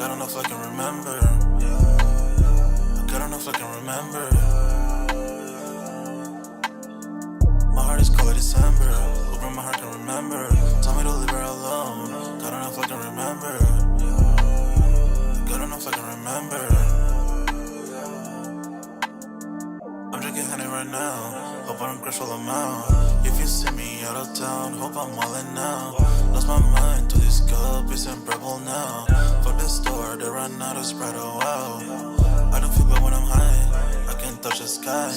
I don't know if I can remember. I don't know if I can remember. My heart is cold like December. Open my heart can remember. Tell me to leave her alone. I don't know if I can remember. I don't know if I can remember. I'm drinking honey right now. Hope I don't crush all them out. If you see me out of town, hope I'm wildin' now. Lost my mind to this cup, it's unbearable now. Fuck the store, they run out of Sprite, oh wow. I don't feel bad when I'm high, I can't touch the sky.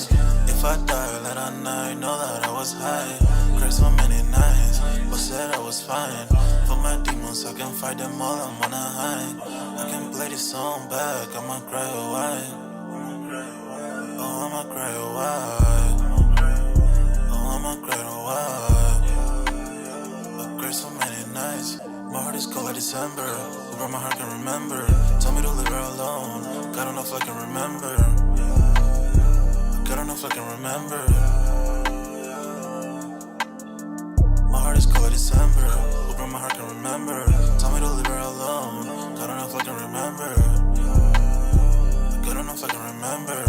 If I die late at night, know that I was high. Cried so many nights, but said I was fine. For my demons, I can fight them all, I'm on a high. I can play this song back, I'ma cry or why. Oh, I'ma cry or why. Oh, I'ma cry or why. I cried so many nights. My heart is cold like December. Where my heart can remember. Tell me to leave her alone. I don't know if I can remember. I don't know if I can remember. My heart is cold like December. Where my heart can remember. Tell me to leave her alone. I don't know if I can remember. I don't know if I can remember.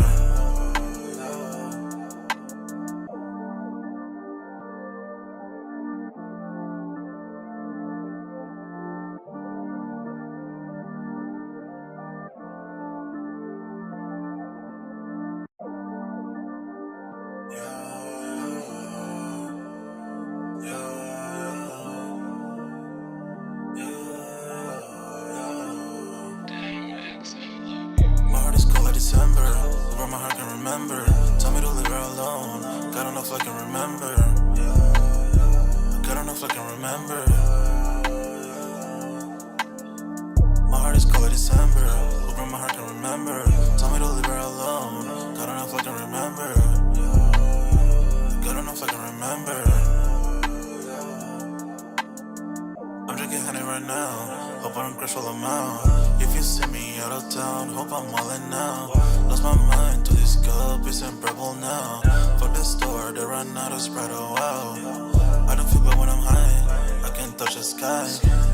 December, where my heart can remember. Tell me to leave her alone. I don't know if I can remember. I don't know if I can remember. My heart is cold like December, where my heart can remember. Tell me to leave her alone. I don't know if I can remember. I don't know if I can remember. I'm drinking honey right now. Hope I don't crush all them out. If you see me out of town, hope I'm wildin' now. Lost my mind to this cup, it's unbearable now. Fuck the store, they run out of Sprite, oh wow. I don't feel bad when I'm high, I can't touch the sky.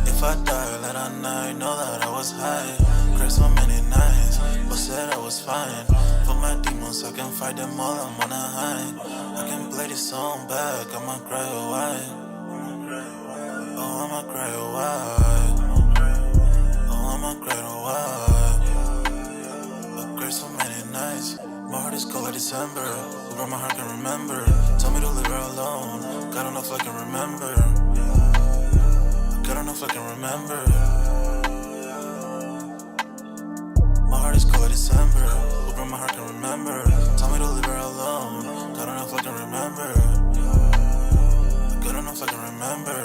If I die late at night, know that I was high. Cried so many nights, but said I was fine. For my demons, I can fight them all, I'm on a high. I can play this song back, I'ma cry or why. Oh, I'ma cry or why. I'ma cry or why. I cried so many nights. My heart is cold like December. Where my heart can remember. Tell me to leave her alone. I don't know if I can remember. I don't know if I can remember. My heart is cold like December. Where my heart can remember. Tell me to leave her alone. I don't know if I can remember. I don't know if I can remember.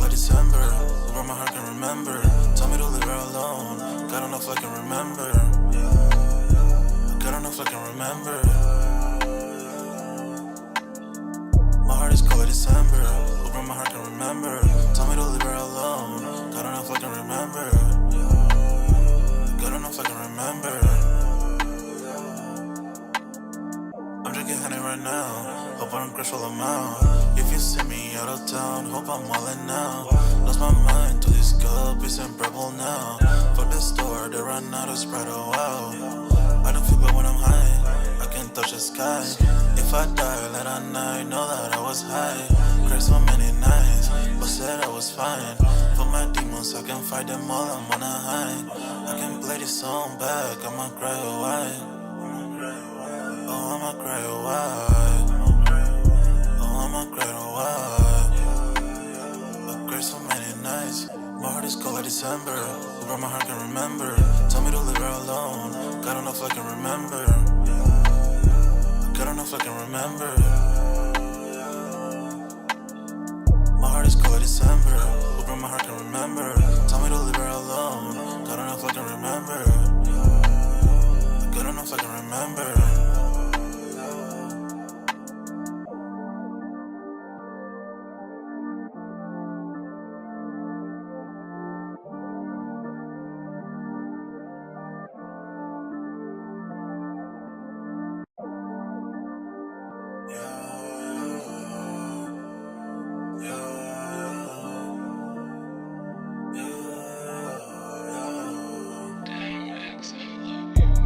December, where my heart can remember. Tell me to leave her alone. I don't know if I can remember. I don't know if I can remember. My heart is cold like December, where my heart can remember. Tell me to leave her alone. I don't know if I can remember. I don't know if I can remember. I'm drinking honey right now. Hope I don't crush all them out. If you see me out of town, hope I'm wildin' now. Lost my mind to this cup, it's unbearable now. Fuck the store, they run out of Sprite, oh wow. I don't feel bad when I'm high, I can't touch the sky. If I die late at night, know that I was high. Cried so many nights, but said I was fine. For my demons, I can fight them all, I'm on a high. I can play this song back, I'ma cry or why. Oh, I'ma cry or why. I'ma cry or why. I cried so many nights. My heart is cold like December. Where my heart can remember. Tell me to leave her alone. I don't know if I can remember. I don't know if I can remember. My heart is cold like December. Where my heart can remember. Tell me to leave her alone. I don't know if I can remember. remember.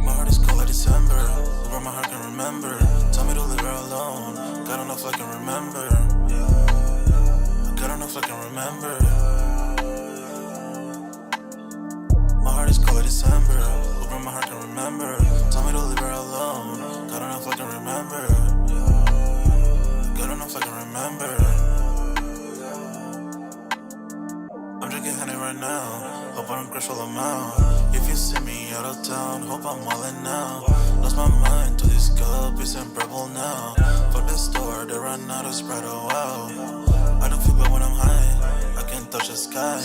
My heart is cold like December, where my heart can remember. Tell me to leave her alone, God don't know if I can remember. God don't know if I can remember. My heart is cold like December, where my heart can remember. Tell me to leave her alone, God don't know if I can remember. God don't know if I can remember. I'm drinking honey right now, hope I don't crash all amount. If you see me out of town, hope I'm wildin' now. Lost my mind to this cup, it's unbearable now. For the store, they run out of Sprite, oh wow. I don't feel bad when I'm high, I can't touch the sky.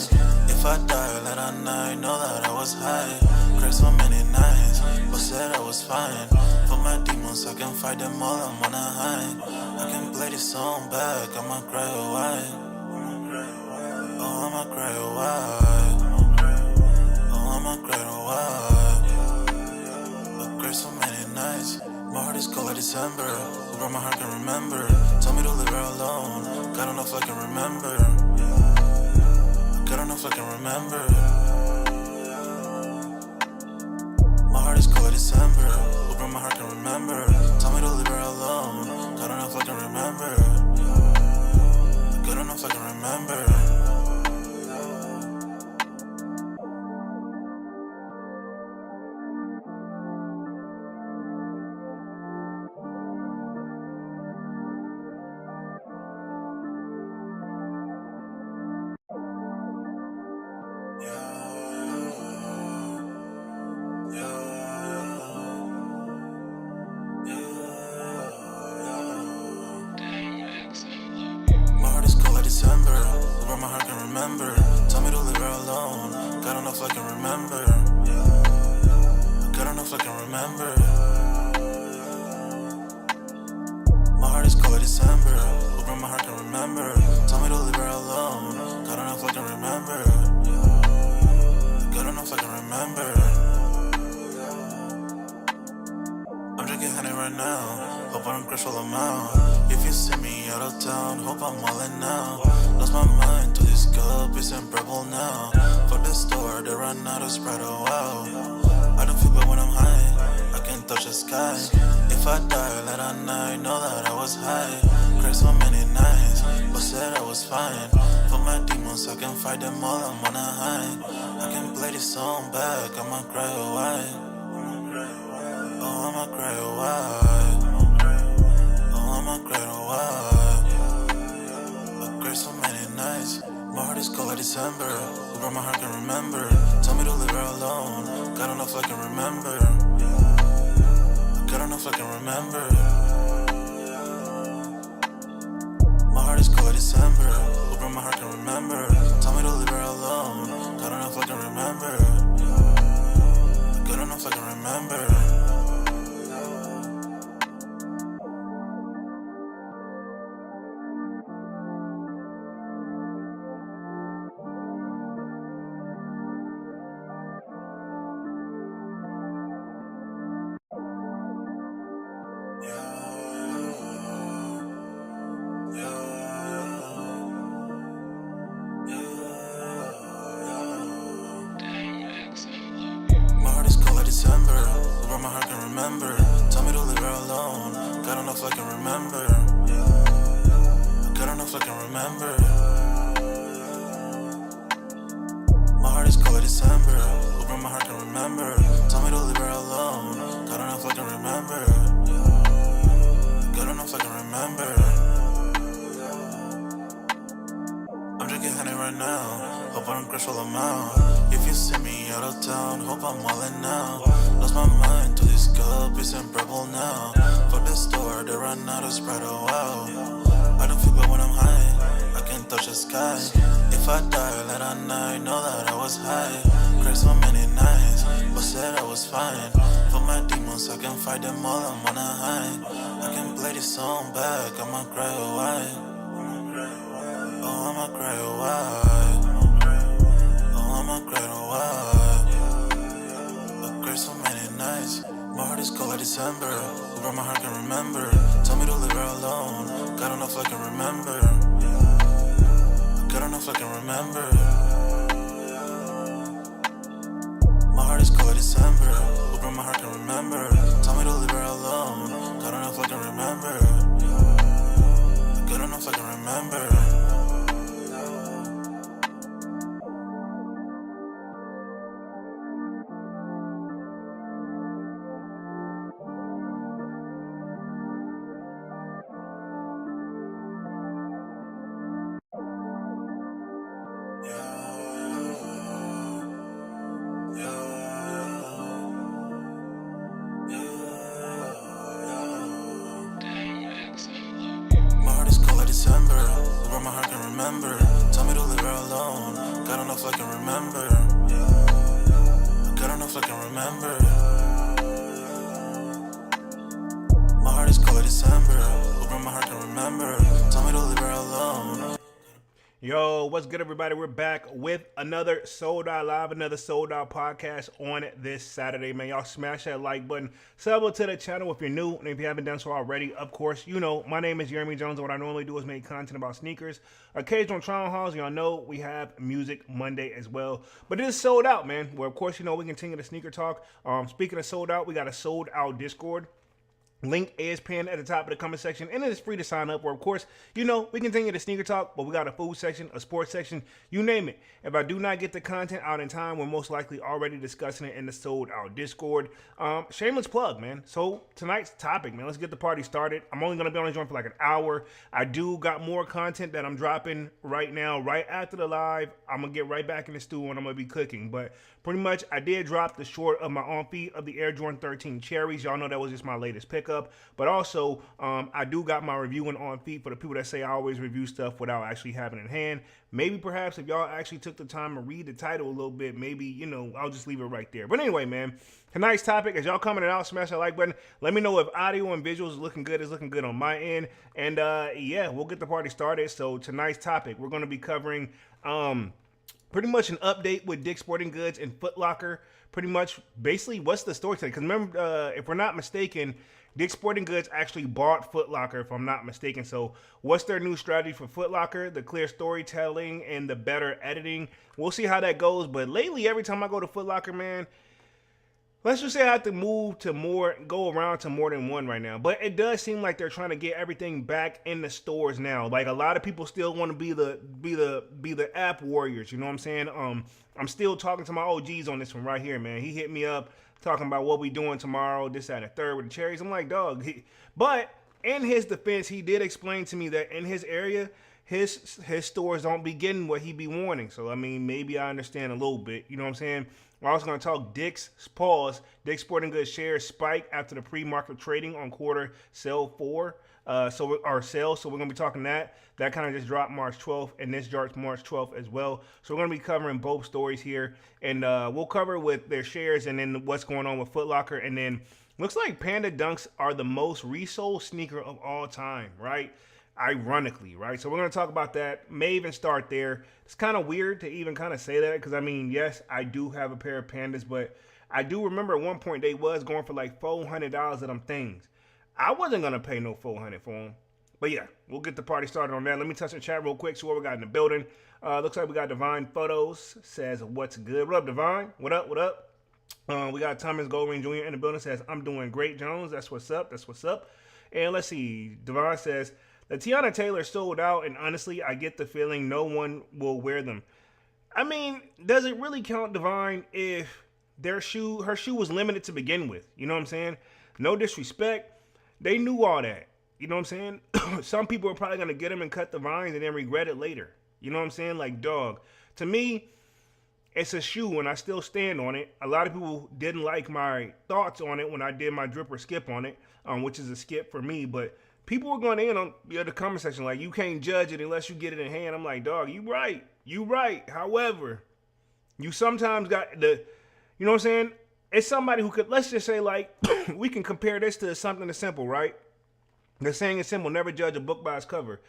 If I die late at night, know that I was high. Cried so many nights, but said I was fine. For my demons, I can fight them all, I'm on a high. I can play this song back, I'ma cry or why. Oh, I'ma cry or why. Oh, I'ma cry or why. I cried so many nights. My heart is cold like December, where my heart can remember. Tell me to leave her alone, God don't know if I can remember. God don't know if I can remember. My heart is cold like December, where my heart can remember. Tell me to leave her alone, God don't know if I can remember. God don't know if I can remember. My heart is cold like December, where my heart can remember. Tell me to leave her alone, God don't know if I can remember. God don't know if I can remember. My heart is cold like December, where my heart can remember. Tell me to leave her alone, God don't know if I can remember. God don't know if I can remember. I'm drinking honey right now, hope I don't crash all amount. If you see me out of town, hope I'm wildin' now. Lost my mind to this cup, it's unbearable now. For the store, they run out of Sprite, oh wow. I don't feel bad when I'm high, I can't touch the sky. If I die late at night, know that I was high. Cried so many nights, but said I was fine. For my demons, I can fight them all, I'm on a high. I can play this song back, I'ma cry or why. Oh, I'ma cry or why. Oh, I'ma cry or why. I cried so many nights. My heart is cold like December, where my heart can remember. Tell me to leave her alone, God don't know if I can remember. God don't know if I can remember. My heart is cold like December, where my heart can remember. Tell me to leave her alone, God don't know if I can remember. God don't know if I can remember. My heart is cold like December, where my heart can remember. Tell me to leave her alone, God don't know if I can remember. God don't know if I can remember. My heart is cold like December, where my heart can remember. Tell me to leave her alone, God don't know if I can remember. God don't know if I can remember. I'm drinking honey right now, hope I don't crash all amount. If you see me out of town, hope I'm wildin' now. Lost my mind to this cup, it's unbearable now. For the store, they run out of Sprite, oh wow. I don't feel bad when I'm high, I can't touch the sky. If I die late at night, know that I was high. Cried so many nights, but said I was fine. For my demons, demons, I can fight them all, I'm on a high. I can play this song back, I'ma cry away. Oh, I'ma cry away. Oh, I'ma cry away. I cried so many nights. My heart is cold like December. Where my heart can remember. Tell me to leave her alone. God enough I can remember. God enough I can remember. My heart is cold like December. Where my heart can remember. Tell me to leave her alone. God enough I can remember. God enough I can remember. December, where my heart can remember. Tell me to leave her alone. God enough I can remember. God enough I can remember. My heart is cold like December, where my heart can remember. Tell me to leave her alone. Yo, what's good, everybody? We're back with another Sold Out Live, another Sold Out podcast on this Saturday, man. Y'all smash that like button. Sub to the channel if you're new, and if you haven't done so already, of course, you know, my name is Jeremy Jones, and what I normally do is make content about sneakers. Occasional trial hauls, y'all know we have Music Monday as well. But it is Sold Out, man, where, of course, you know, we continue the sneaker talk. Speaking of Sold Out, we got a Sold Out Discord. Link is pinned at the top of the comment section, and it is free to sign up. Where, of course, you know, we continue the sneaker talk, but we got a food section, a sports section, you name it. If I do not get the content out in time, we're most likely already discussing it in the Sold Out Discord. Shameless plug, man. So tonight's topic, man, let's get the party started. I'm only going to be on the joint for like an hour. I do got more content that I'm dropping right now, right after the live. I'm going to get right back in the stew and I'm going to be cooking. But pretty much, I did drop the short of my on feet of the Air Jordan 13 Cherries. Y'all know that was just my latest pickup. But also, I do got my reviewing on feet for the people that say I always review stuff without actually having it in hand. Maybe perhaps if y'all actually took the time to read the title a little bit, maybe, you know, I'll just leave it right there. But anyway, man, tonight's topic, as y'all commenting out, smash that like button. Let me know if audio and visuals is looking good on my end. And yeah, we'll get the party started. So tonight's topic, we're going to be covering pretty much an update with Dick's Sporting Goods and Foot Locker. Pretty much, basically, what's the story today? Because remember, if we're not mistaken, Dick's Sporting Goods actually bought Foot Locker, if I'm not mistaken. So what's their new strategy for Foot Locker? The clear storytelling and the better editing. We'll see how that goes. But lately, every time I go to Foot Locker, man, let's just say I have to go around to more than one right now. But it does seem like they're trying to get everything back in the stores now. Like, a lot of people still want to be the app warriors. You know what I'm saying? I'm still talking to my OGs on this one right here, man. He hit me up talking about what we doing tomorrow, this, that, and the third with the cherries. I'm like, dog. But in his defense, he did explain to me that in his area, his stores don't be getting what he be wanting. So, I mean, maybe I understand a little bit. You know what I'm saying? We're also going to talk Dick's Sporting Goods shares spike after the pre-market trading on quarter sale 4. So we're going to be talking that. That kind of just dropped March 12th, and this drops March 12th as well. So we're going to be covering both stories here, and we'll cover with their shares and then what's going on with Foot Locker, and then looks like Panda Dunks are the most resold sneaker of all time, right? Ironically, right? So we're going to talk about that. May even start there. It's kind of weird to even kind of say that because, I mean, yes, I do have a pair of Pandas, but I do remember at one point they was going for like $400 of them things. I wasn't going to pay no $400 for them. But yeah, we'll get the party started on that. Let me touch the chat real quick, see what we got in the building. Looks like we got Divine Photos, says, what's good? What up, Divine? What up, what up? We got Thomas Goldring Jr. in the building, says, I'm doing great, Jones. That's what's up, that's what's up. And let's see, Divine says, the Tiana Taylor sold out, and honestly, I get the feeling no one will wear them. I mean, does it really count, Divine, if her shoe was limited to begin with? You know what I'm saying? No disrespect. They knew all that. You know what I'm saying? Some people are probably going to get them and cut the vines and then regret it later. You know what I'm saying? Like, dog. To me, it's a shoe, and I still stand on it. A lot of people didn't like my thoughts on it when I did my drip or skip on it, which is a skip for me. But people were going in on the comment section like, you can't judge it unless you get it in hand. I'm like, dog, you right. You right. However, you sometimes got you know what I'm saying? it's somebody who could, let's just say, like, we can compare this to something as simple, right? The saying is simple: never judge a book by its cover.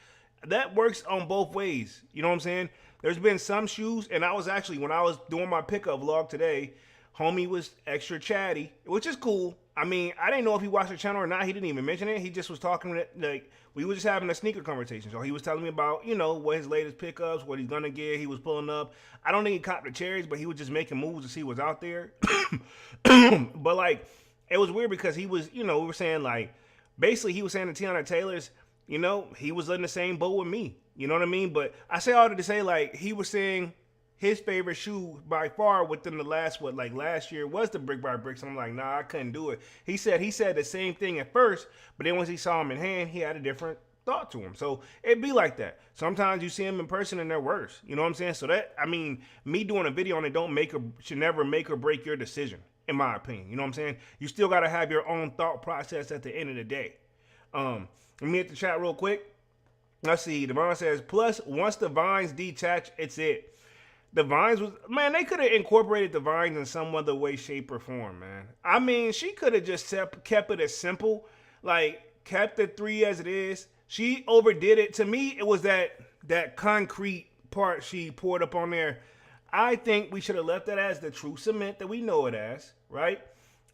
That works on both ways. You know what I'm saying? There's been some shoes, and I was actually, when I was doing my pickup vlog today, homie was extra chatty, which is cool. I mean, I didn't know if he watched the channel or not. He didn't even mention it. He just was talking, like, we were just having a sneaker conversation. So he was telling me about, you know, what his latest pickups, what he's gonna get. He was pulling up. I don't think he copped the cherries, but he was just making moves to see what's out there. But like, it was weird because he was, you know, we were saying like, basically he was saying to Tiana Taylor's, you know, he was in the same boat with me. You know what I mean? But I say all that to say, like, he was saying his favorite shoe by far within the last, last year was the Brick by Bricks. I'm like, nah, I couldn't do it. He said the same thing at first, but then once he saw him in hand, he had a different thought to him. So it'd be like that. Sometimes you see him in person and they're worse. You know what I'm saying? So that, I mean, me doing a video on it should never make or break your decision, in my opinion. You know what I'm saying? You still got to have your own thought process at the end of the day. Let me hit the chat real quick. Let's see. Devon says, plus, once the vines detach, it's it. The vines was, man, they could have incorporated the vines in some other way, shape, or form, man. I mean, she could have just kept it as simple, like, kept the 3 as it is. She overdid it. To me, it was that concrete part she poured up on there. I think we should have left that as the true cement that we know it as, right?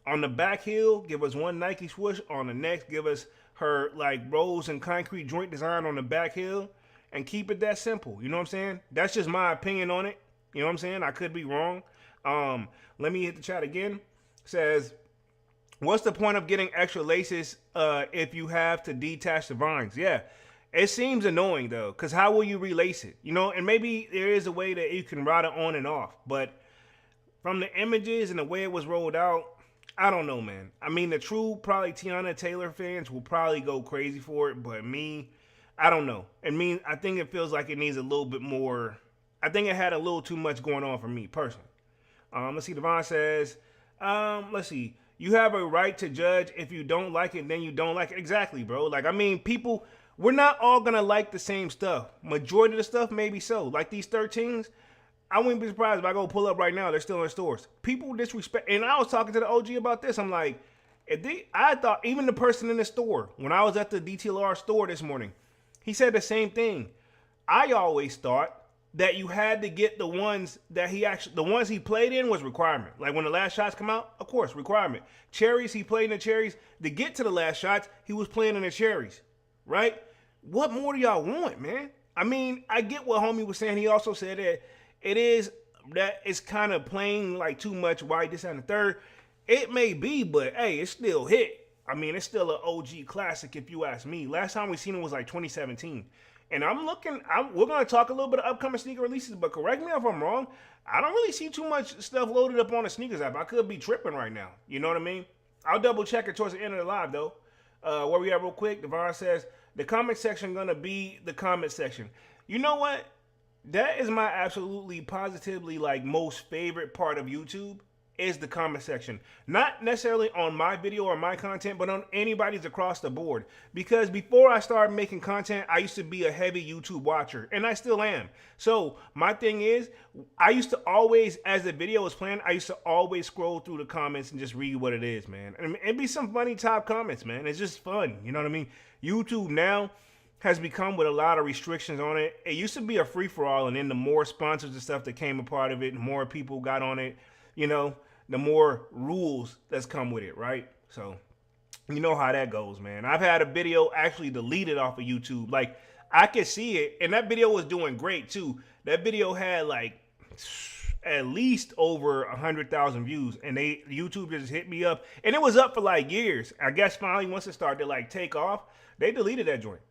On the back heel, give us one Nike swoosh. On the next, give us her, like, rose and concrete joint design on the back heel, and keep it that simple. You know what I'm saying? That's just my opinion on it. You know what I'm saying? I could be wrong. Let me hit the chat again. It says, what's the point of getting extra laces if you have to detach the vines? Yeah, it seems annoying though, because how will you relace it? You know, and maybe there is a way that you can route it on and off, but from the images and the way it was rolled out, I don't know, man. I mean, the true probably Tiana Taylor fans will probably go crazy for it, but me, I don't know. I think it feels like it needs a little bit more. I think it had a little too much going on for me personally. Let's see. Devon says, let's see. You have a right to judge. If you don't like it, then you don't like it. Exactly, bro. Like, I mean, people, we're not all going to like the same stuff. Majority of the stuff, maybe so. Like these 13s, I wouldn't be surprised if I go pull up right now. They're still in stores. People disrespect. And I was talking to the OG about this. I'm like, I thought even the person in the store, when I was at the DTLR store this morning, he said the same thing. I always thought that you had to get the ones that the ones he played in was requirement. Like when the last shots come out, of course, requirement. Cherries, he played in the cherries. To get to the last shots, he was playing in the cherries, right? What more do y'all want, man? I mean, I get what homie was saying. He also said that it's kind of playing like too much white, this and the third. It may be, but hey, it's still hit. I mean, it's still an OG classic if you ask me. Last time we seen it was like 2017. And we're going to talk a little bit of upcoming sneaker releases, but correct me if I'm wrong. I don't really see too much stuff loaded up on the sneakers app. I could be tripping right now. You know what I mean? I'll double check it towards the end of the live, though. Where we at real quick, Devon says, the comment section going to be the comment section. You know what? That is my absolutely positively like most favorite part of YouTube is the comment section. Not necessarily on my video or my content, but on anybody's across the board. Because before I started making content, I used to be a heavy YouTube watcher, and I still am. So my thing is, I used to always, as the video was playing, I used to always scroll through the comments and just read what it is, man. And it'd be some funny top comments, man. It's just fun, you know what I mean? YouTube now has become with a lot of restrictions on it. It used to be a free-for-all, and then the more sponsors and stuff that came a part of it, the more people got on it, you know, the more rules that's come with it, right? So, you know how that goes, man. I've had a video actually deleted off of YouTube. Like, I could see it, and that video was doing great, too. That video had, like, at least over 100,000 views, and YouTube just hit me up, and it was up for, like, years. I guess finally, once it started to, like, take off, they deleted that joint,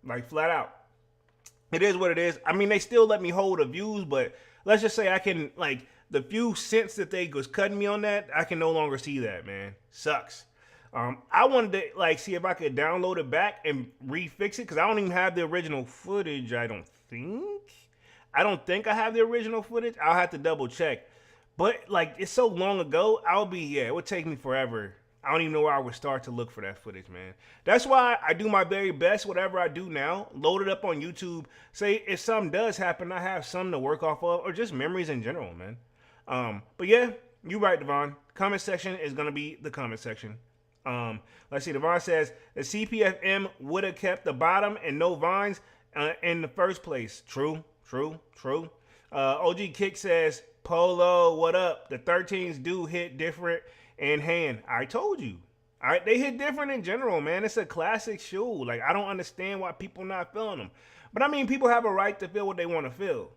like, flat out. It is what it is. I mean, they still let me hold the views, but let's just say I can, like, the few cents that they was cutting me on that, I can no longer see that, man. Sucks. I wanted to like see if I could download it back and refix it because I don't even have the original footage. I don't think I have the original footage. I'll have to double check. But like it's so long ago, it would take me forever. I don't even know where I would start to look for that footage, man. That's why I do my very best, whatever I do now, load it up on YouTube. Say if something does happen, I have something to work off of, or just memories in general, man. But yeah, You right, Devon. Comment section is gonna be the comment section. Let's see. Devon says the CPFM would have kept the bottom and no vines in the first place. True. OG Kick says Polo, what up? The 13s do hit different in hand. I told you. All right, they hit different in general, man. It's a classic shoe. Like, I don't understand why people not feeling them. But I mean, people have a right to feel what they want to feel.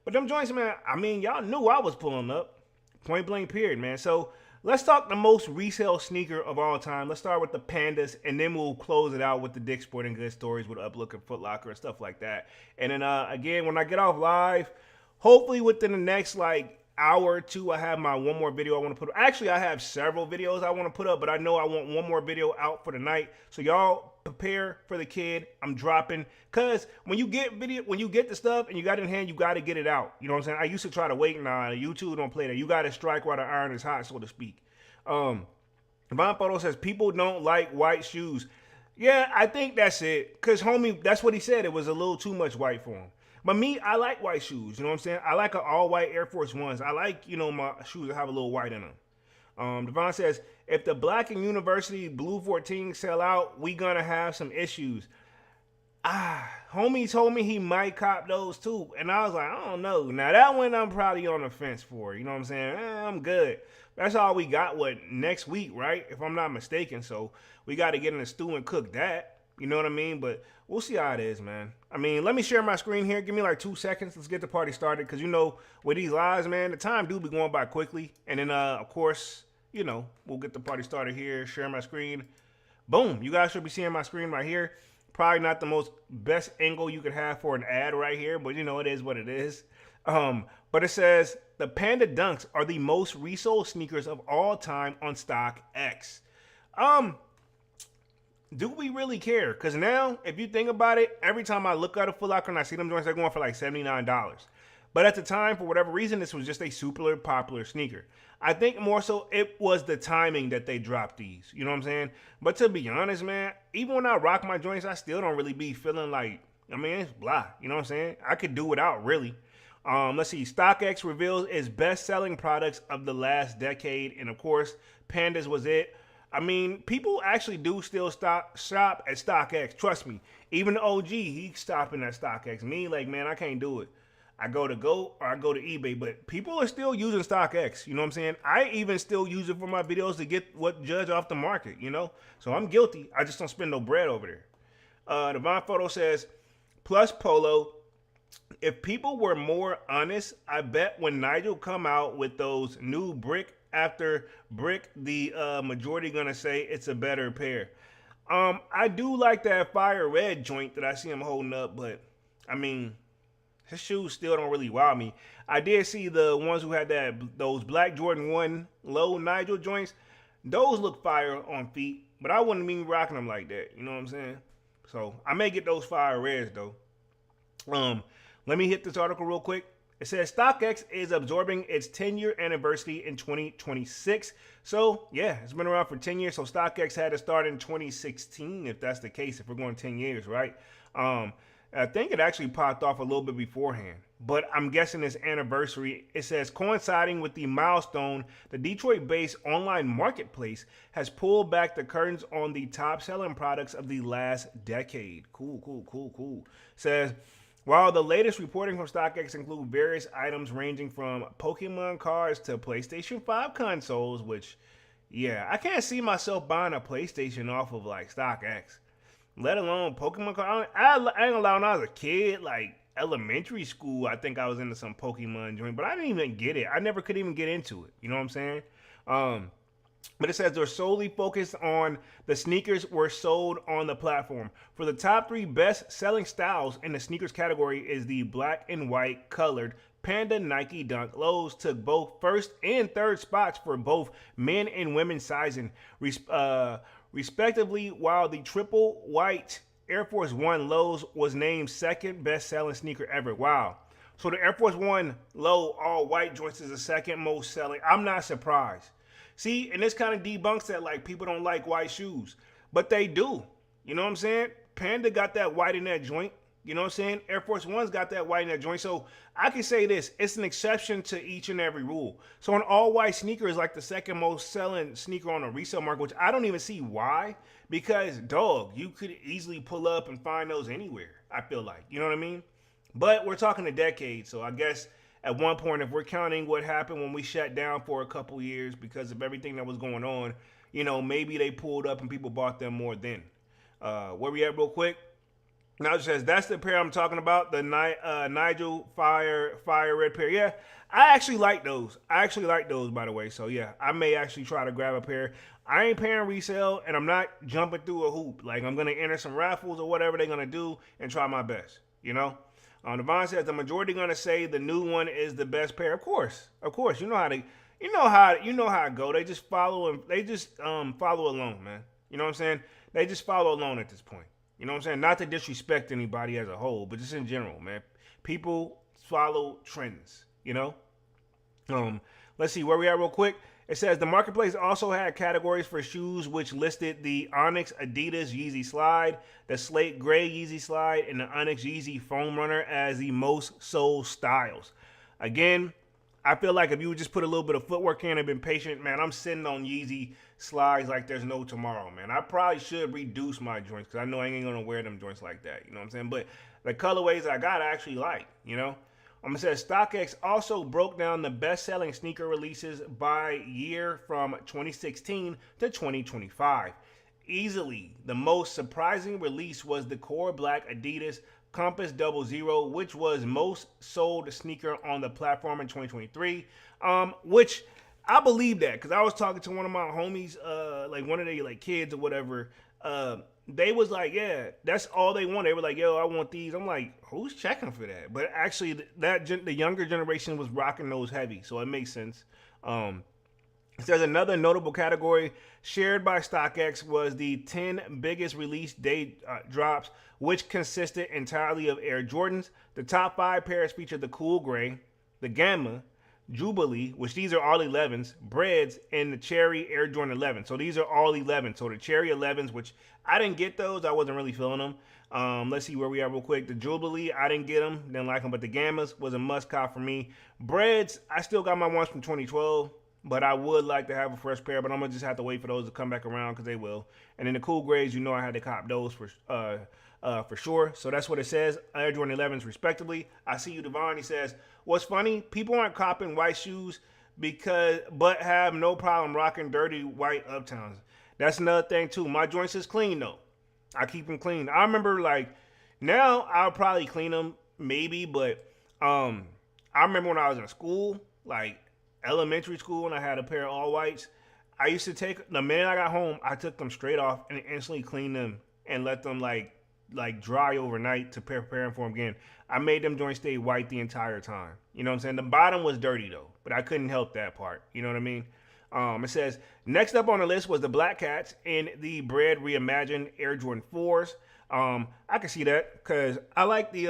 But them joints, man, I mean, y'all knew I was pulling up. Point blank period, man. So let's talk the most resale sneaker of all time. Let's start with the Pandas, and then we'll close it out with the Dick's Sporting Goods stories with Uplook and Foot Locker and stuff like that. And then, again, when I get off live, hopefully within the next, like, hour or two, I have my one more video I want to put up. Actually, I have several videos I want to put up, but I know I want one more video out for the night. So y'all prepare for the kid. I'm dropping, cause when you get the stuff and you got it in hand, you got to get it out. You know what I'm saying? I used to try to wait. Nah, YouTube don't play that. You got to strike while the iron is hot, so to speak. Von Photo says people don't like white shoes. Yeah, I think that's it. Cause homie, that's what he said. It was a little too much white for him. But me, I like white shoes. You know what I'm saying? I like an all-white Air Force Ones. I like, you know, my shoes that have a little white in them. Devon says, if the Black and University Blue 14 sell out, we gonna have some issues. Homie told me he might cop those too. And I was like, I don't know. Now, that one I'm probably on the fence for. You know what I'm saying? I'm good. That's all we got, next week, right? If I'm not mistaken. So we got to get in the stew and cook that. You know what I mean? But we'll see how it is, man. I mean, let me share my screen here. Give me like 2 seconds. Let's get the party started. Because, you know, with these lives, man, the time do be going by quickly. And then, of course, you know, we'll get the party started here. Share my screen. Boom. You guys should be seeing my screen right here. Probably not the most best angle you could have for an ad right here. But, you know, it is what it is. But it says, the Panda Dunks are the most resold sneakers of all time on StockX. Do we really care? Because now, if you think about it, every time I look at a Foot Locker and I see them joints, they're going for like $79. But at the time, for whatever reason, this was just a super popular sneaker. I think more so it was the timing that they dropped these. You know what I'm saying? But to be honest, man, even when I rock my joints, I still don't really be feeling like, I mean, it's blah. You know what I'm saying? I could do without, really. Let's see. StockX reveals its best-selling products of the last decade. And, of course, Pandas was it. I mean, people actually do still shop at StockX. Trust me. Even the OG, he's stopping at StockX. Me, like, man, I can't do it. I go to GOAT or I go to eBay. But people are still using StockX. You know what I'm saying? I even still use it for my videos to get what judge off the market, you know? So I'm guilty. I just don't spend no bread over there. Devon Photo says, plus Polo, if people were more honest, I bet when Nigel come out with those new brick after brick, the majority gonna say it's a better pair. I do like that fire red joint that I see him holding up, but I mean, his shoes still don't really wow me. I did see the ones who had those black Jordan 1 low Nigel joints. Those look fire on feet, but I wouldn't be rocking them like that. You know what I'm saying? So I may get those fire reds though. Let me hit this article real quick. It says StockX is absorbing its 10-year anniversary in 2026. So, yeah, it's been around for 10 years. So, StockX had to start in 2016, if that's the case, if we're going 10 years, right? I think it actually popped off a little bit beforehand. But I'm guessing its anniversary, it says, coinciding with the milestone, the Detroit-based online marketplace has pulled back the curtains on the top-selling products of the last decade. Cool. Says, while the latest reporting from StockX include various items ranging from Pokemon cards to PlayStation 5 consoles, which, yeah, I can't see myself buying a PlayStation off of, like, StockX, let alone Pokemon cards. I ain't gonna lie, when I was a kid, like, elementary school, I think I was into some Pokemon joint, but I didn't even get it. I never could even get into it. You know what I'm saying? But it says they're solely focused on the sneakers were sold on the platform. For the top 3 best-selling styles in the sneakers category is the black and white colored Panda Nike Dunk. Lows took both first and third spots for both men and women sizing, respectively, while the triple white Air Force One Lows was named second best-selling sneaker ever. Wow. So the Air Force One Low all white joints is the second most selling. I'm not surprised. See, and this kind of debunks that, like, people don't like white shoes. But they do. You know what I'm saying? Panda got that white in that joint. You know what I'm saying? Air Force One's got that white in that joint. So I can say this, it's an exception to each and every rule. So an all-white sneaker is like the second most selling sneaker on the resale market, which I don't even see why. Because, dog, you could easily pull up and find those anywhere, I feel like. You know what I mean? But we're talking a decade, so I guess at one point, if we're counting what happened when we shut down for a couple years because of everything that was going on, you know, maybe they pulled up and people bought them more then. Where we at real quick? Now it says, that's the pair I'm talking about, the Nigel Fire Red pair. Yeah, I actually like those. By the way. So yeah, I may actually try to grab a pair. I ain't paying resale, and I'm not jumping through a hoop. Like, I'm going to enter some raffles or whatever they're going to do and try my best, you know? Devon says, the majority going to say the new one is the best pair. Of course. You know how it go. They just follow follow along, man. You know what I'm saying? They just follow along at this point. You know what I'm saying? Not to disrespect anybody as a whole, but just in general, man. People follow trends, you know? Let's see where we at real quick. It says the marketplace also had categories for shoes, which listed the Onyx Adidas Yeezy Slide, the Slate Gray Yeezy Slide, and the Onyx Yeezy Foam Runner as the most sold styles. Again, I feel like if you would just put a little bit of footwork in and been patient, man, I'm sitting on Yeezy slides like there's no tomorrow, man. I probably should reduce my joints because I know I ain't going to wear them joints like that. You know what I'm saying? But the colorways I got, I actually like, you know? It says StockX also broke down the best-selling sneaker releases by year from 2016 to 2025. Easily, the most surprising release was the core black Adidas Compass 00, which was most sold sneaker on the platform in 2023. Which I believe that because I was talking to one of my homies, like one of their like kids or whatever. They was like, yeah, that's all they want. They were like, yo, I want these. I'm like, who's checking for that? But actually, the younger generation was rocking those heavy, so it makes sense. There's another notable category shared by StockX was the 10 biggest release day drops, which consisted entirely of Air Jordans. The top 5 pairs featured the Cool Gray, the Gamma, Jubilee, which these are all 11s, Breads, and the Cherry Air Jordan 11. So these are all 11. So the Cherry 11s, which I didn't get those. I wasn't really feeling them. Let's see where we are real quick. The Jubilee, I didn't get them. Didn't like them. But the Gammas was a must-cop for me. Breads, I still got my ones from 2012. But I would like to have a fresh pair. But I'm going to just have to wait for those to come back around because they will. And then the Cool Grays, you know I had to cop those for sure. So that's what it says. Air Jordan 11s respectively. I see you, Devon. He says, what's funny, people aren't copping white shoes but have no problem rocking dirty white Uptowns. That's another thing too. My joints is clean though. I keep them clean. I remember like now I'll probably clean them maybe, but I remember when I was in school, like elementary school, and I had a pair of all whites. I used to take the minute I got home, I took them straight off and instantly cleaned them and let them like dry overnight to prepare them for them again. I made them joints stay white the entire time. You know what I'm saying? The bottom was dirty though, but I couldn't help that part. You know what I mean? It says, next up on the list was the Black Cats in the Bread Reimagined Air Jordan 4s. I can see that because I like the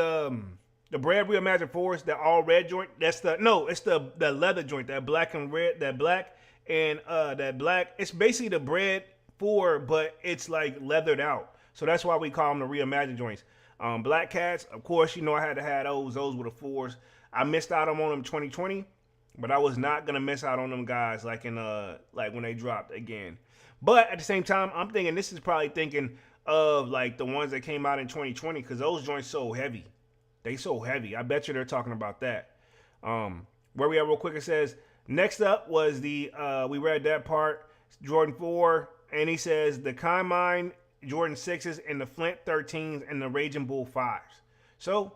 Bread Reimagined 4s, the all red joint. It's the leather joint, that black and red, that black. It's basically the Bread 4, but it's like leathered out. So that's why we call them the reimagined joints. Black Cats, of course, you know I had to have those. Those were the 4s. I missed out on them in 2020, but I was not gonna miss out on them guys like in like when they dropped again. But at the same time, I'm thinking this is probably thinking of like the ones that came out in 2020 because those joints so heavy. They so heavy. I bet you they're talking about that. Where we at real quick, it says next up was the we read that part, Jordan 4, and he says the Carmine Jordan 6s and the Flint 13s and the Raging Bull 5s. So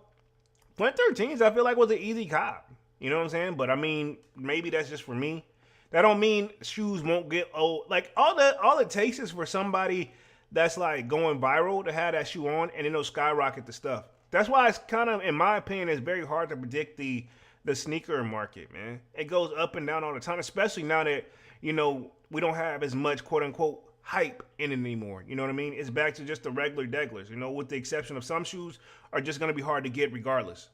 Flint 13s I feel like was an easy cop. You know what I'm saying? But I mean, maybe that's just for me. That don't mean shoes won't get old. Like all it takes is for somebody that's like going viral to have that shoe on and then it'll skyrocket the stuff. That's why it's kind of, in my opinion, it's very hard to predict the sneaker market, man. It goes up and down all the time, especially now that, you know, we don't have as much quote unquote hype in it anymore. You know what I mean? It's back to just the regular deglers, you know, with the exception of some shoes are just going to be hard to get regardless.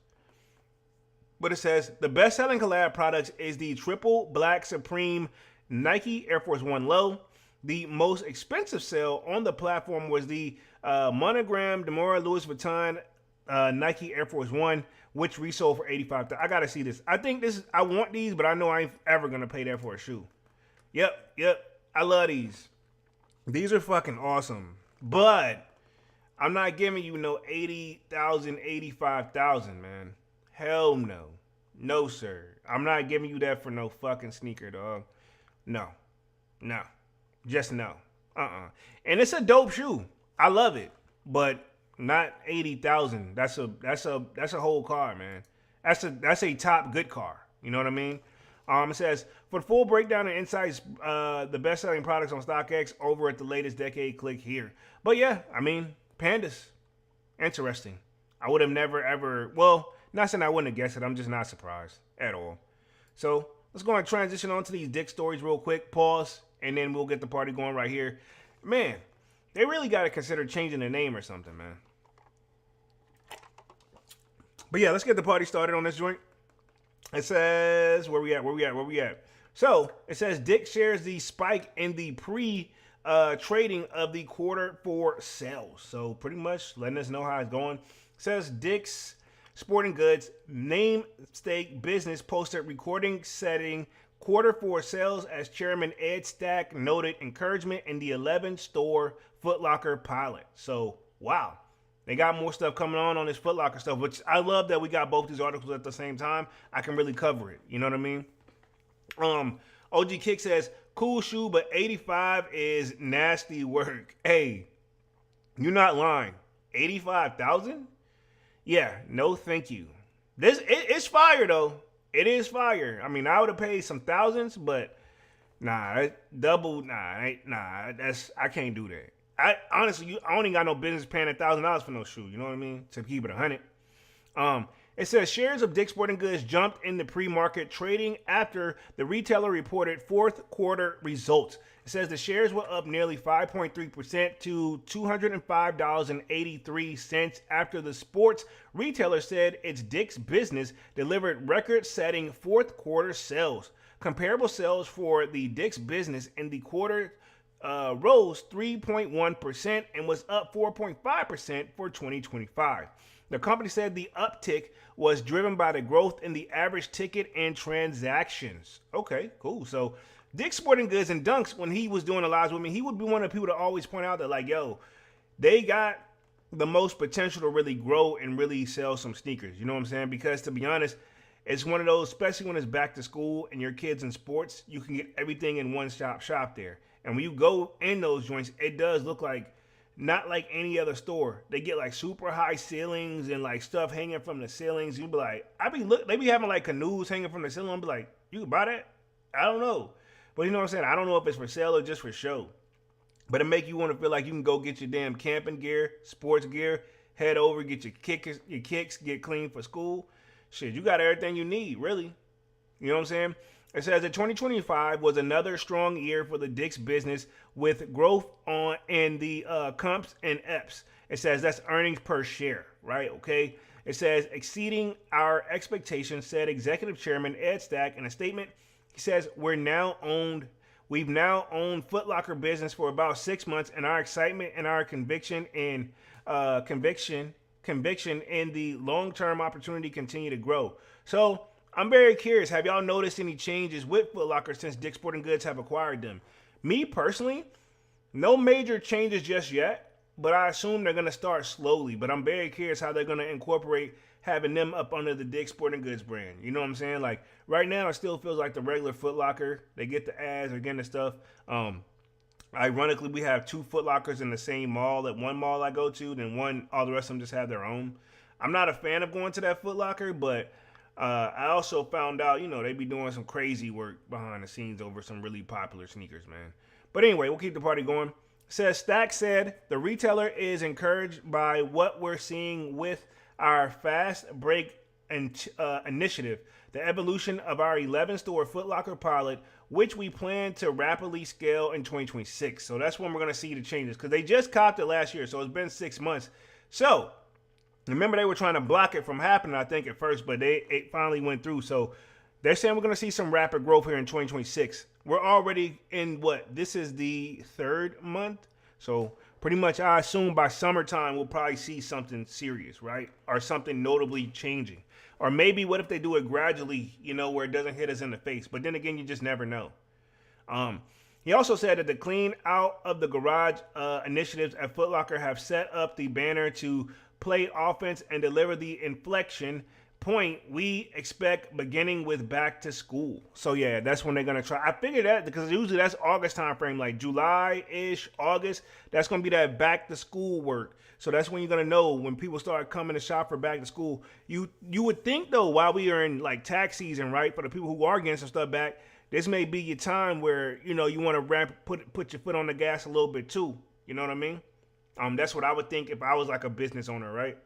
But it says the best-selling collab products is the triple black Supreme Nike Air Force One Low. The most expensive sale on the platform was the monogram Demora Louis Vuitton Nike Air Force One, which resold for $85. I gotta see this. I think this is, I want these, but I know I ain't ever gonna pay that for a shoe. Yep. I love these. These are fucking awesome. But I'm not giving you no 80,000, 85,000, man. Hell no. No, sir. I'm not giving you that for no fucking sneaker, dog. No. Just no. And it's a dope shoe. I love it. But not 80,000. That's a whole car, man. That's a top good car. You know what I mean? It says, for the full breakdown and insights, the best-selling products on StockX over at the latest decade, click here. But yeah, I mean, Pandas. Interesting. I would have never, ever, well, not saying I wouldn't have guessed it. I'm just not surprised at all. So let's go and transition on to these dick stories real quick. Pause, and then we'll get the party going right here. Man, they really got to consider changing the name or something, man. But yeah, let's get the party started on this joint. It says, where we at? So, it says Dick shares the spike in the trading of the quarter four sales. So, pretty much letting us know how it's going. It says Dick's Sporting Goods namesake business posted recording-setting quarter four sales as Chairman Ed Stack noted encouragement in the 11-store Foot Locker pilot. So, wow. They got more stuff coming on this Foot Locker stuff, which I love that we got both these articles at the same time. I can really cover it. You know what I mean? OG Kick says, cool shoe, but 85 is nasty work. Hey, you're not lying. 85,000? Yeah, no thank you. It's fire, though. It is fire. I mean, I would have paid some thousands, but I can't do that. I honestly, I only got no business paying $1,000 for no shoe. You know what I mean? To keep it 100. It says shares of Dick's Sporting Goods jumped in the pre-market trading after the retailer reported fourth quarter results. It says the shares were up nearly 5.3% to $205.83 after the sports retailer said its Dick's business delivered record-setting fourth quarter sales. Comparable sales for the Dick's business in the quarter rose 3.1% and was up 4.5% for 2025. The company said the uptick was driven by the growth in the average ticket and transactions. Okay, cool. So Dick's Sporting Goods and Dunks, when he was doing the lives with me, he would be one of the people to always point out that, like, yo, they got the most potential to really grow and really sell some sneakers. You know what I'm saying? Because to be honest, it's one of those, especially when it's back to school and your kids in sports, you can get everything in one shop there. And when you go in those joints, it does look like not like any other store. They get like super high ceilings and like stuff hanging from the ceilings. You be like, they be having like canoes hanging from the ceiling. I'll be like, you can buy that? I don't know. But you know what I'm saying? I don't know if it's for sale or just for show. But it make you want to feel like you can go get your damn camping gear, sports gear, head over, get your kicks, get clean for school. Shit, you got everything you need, really. You know what I'm saying? It says that 2025 was another strong year for the Dick's business with growth in the comps and EPS. It says that's earnings per share, right? Okay. It says exceeding our expectations, said Executive Chairman Ed Stack in a statement. He says we've now owned Foot Locker business for about 6 months, and our excitement and our conviction in the long-term opportunity continue to grow. So I'm very curious. Have y'all noticed any changes with Foot Locker since Dick's Sporting Goods have acquired them? Me personally, no major changes just yet, but I assume they're going to start slowly. But I'm very curious how they're going to incorporate having them up under the Dick's Sporting Goods brand. You know what I'm saying? Like right now, it still feels like the regular Foot Locker. They get the ads, they're getting the stuff. Ironically, we have 2 Foot Lockers in the same mall. At one mall I go to, then all the rest of them just have their own. I'm not a fan of going to that Foot Locker, but I also found out, they be doing some crazy work behind the scenes over some really popular sneakers, man. But anyway, we'll keep the party going. It says Stack said the retailer is encouraged by what we're seeing with our fast break initiative, the evolution of our 11-store Foot Locker pilot, which we plan to rapidly scale in 2026. So that's when we're going to see the changes, because they just copped it last year, so it's been 6 months. So remember, they were trying to block it from happening, I think, at first, but it finally went through. So they're saying we're going to see some rapid growth here in 2026. We're already in this is the 3rd month. So pretty much I assume by summertime we'll probably see something serious, right? Or something notably changing. Or maybe what if they do it gradually, where it doesn't hit us in the face. But then again, you just never know. He also said that the clean out of the garage initiatives at Foot Locker have set up the banner to play offense and deliver the inflection point we expect beginning with back to school. So yeah, that's when they're gonna try. I figured that because usually that's August time frame, like July-ish, August. That's gonna be that back to school work. So that's when you're gonna know when people start coming to shop for back to school. You would think though, while we are in like tax season, right? For the people who are getting some stuff back, this may be your time where you want to put your foot on the gas a little bit too. You know what I mean? That's what I would think if I was like a business owner, right?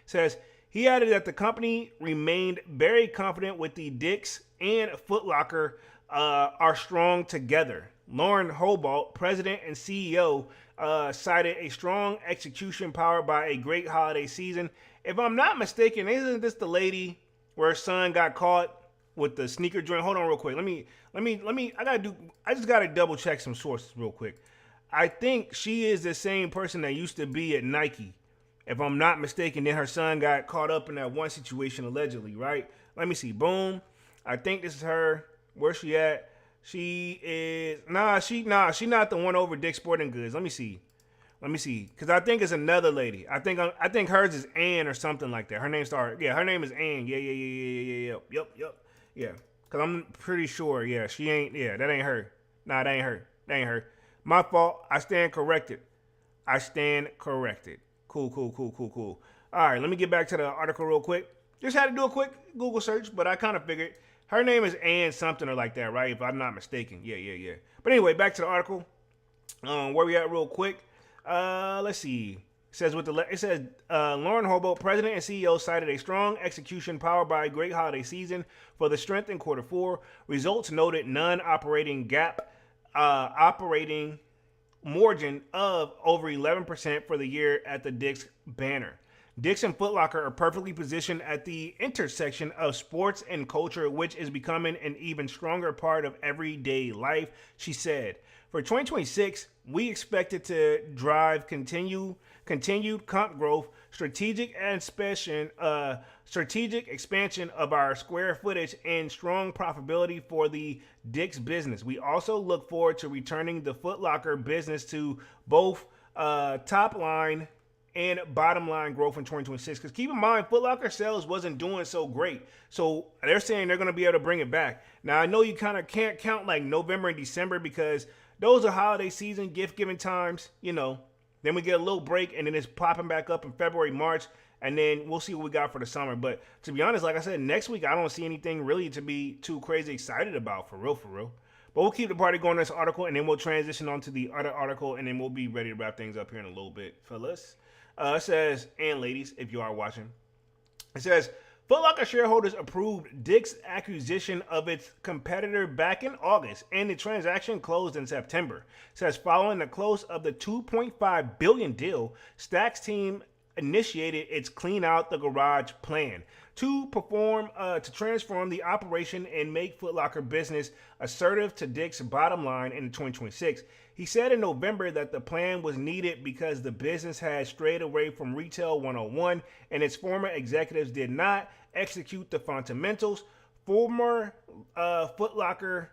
Says he added that the company remained very confident with the Dick's and Foot Locker are strong together. Lauren Hobart, president and CEO, cited a strong execution powered by a great holiday season. If I'm not mistaken, isn't this the lady where her son got caught with the sneaker joint? Hold on real quick. I just gotta double check some sources real quick. I think she is the same person that used to be at Nike. If I'm not mistaken, then her son got caught up in that one situation allegedly, right? Let me see. Boom. I think this is her. Where's she at? She is she not the one over Dick's Sporting Goods. Let me see. Cause I think it's another lady. I think hers is Ann or something like that. Her name is Ann. Yep. Yeah. Cause I'm pretty sure. Yeah, she ain't. Yeah, that ain't her. Nah, that ain't her. My fault. I stand corrected. Cool. All right, let me get back to the article real quick. Just had to do a quick Google search, but I kind of figured her name is Ann something or like that, right? If I'm not mistaken. Yeah. But anyway, back to the article. Where we at real quick? Let's see. It says Lauren Hobart, president and CEO, cited a strong execution powered by a great holiday season for the strength in quarter four. Results noted non-operating operating margin of over 11% for the year at the Dick's banner. Dick's and Foot Locker are perfectly positioned at the intersection of sports and culture, which is becoming an even stronger part of everyday life, she said. For 2026, we expect it to drive continued comp growth, strategic expansion of our square footage, and strong profitability for the Dick's business. We also look forward to returning the Foot Locker business to both top line and bottom line growth in 2026. Because keep in mind, Foot Locker sales wasn't doing so great. So they're saying they're going to be able to bring it back. Now, I know you kind of can't count like November and December because those are holiday season, gift giving times, Then we get a little break and then it's popping back up in February, March. And then we'll see what we got for the summer. But to be honest, like I said, next week I don't see anything really to be too crazy excited about for real. But we'll keep the party going in this article and then we'll transition on to the other article and then we'll be ready to wrap things up here in a little bit, fellas. It says, and ladies, if you are watching, it says, Foot Locker shareholders approved Dick's acquisition of its competitor back in August, and the transaction closed in September. It says, following the close of the $2.5 billion deal, Stack's team initiated its clean out the garage plan to transform the operation and make Foot Locker business assertive to Dick's bottom line in 2026. He said in November that the plan was needed because the business had strayed away from Retail 101 and its former executives did not execute the fundamentals. Former Foot Locker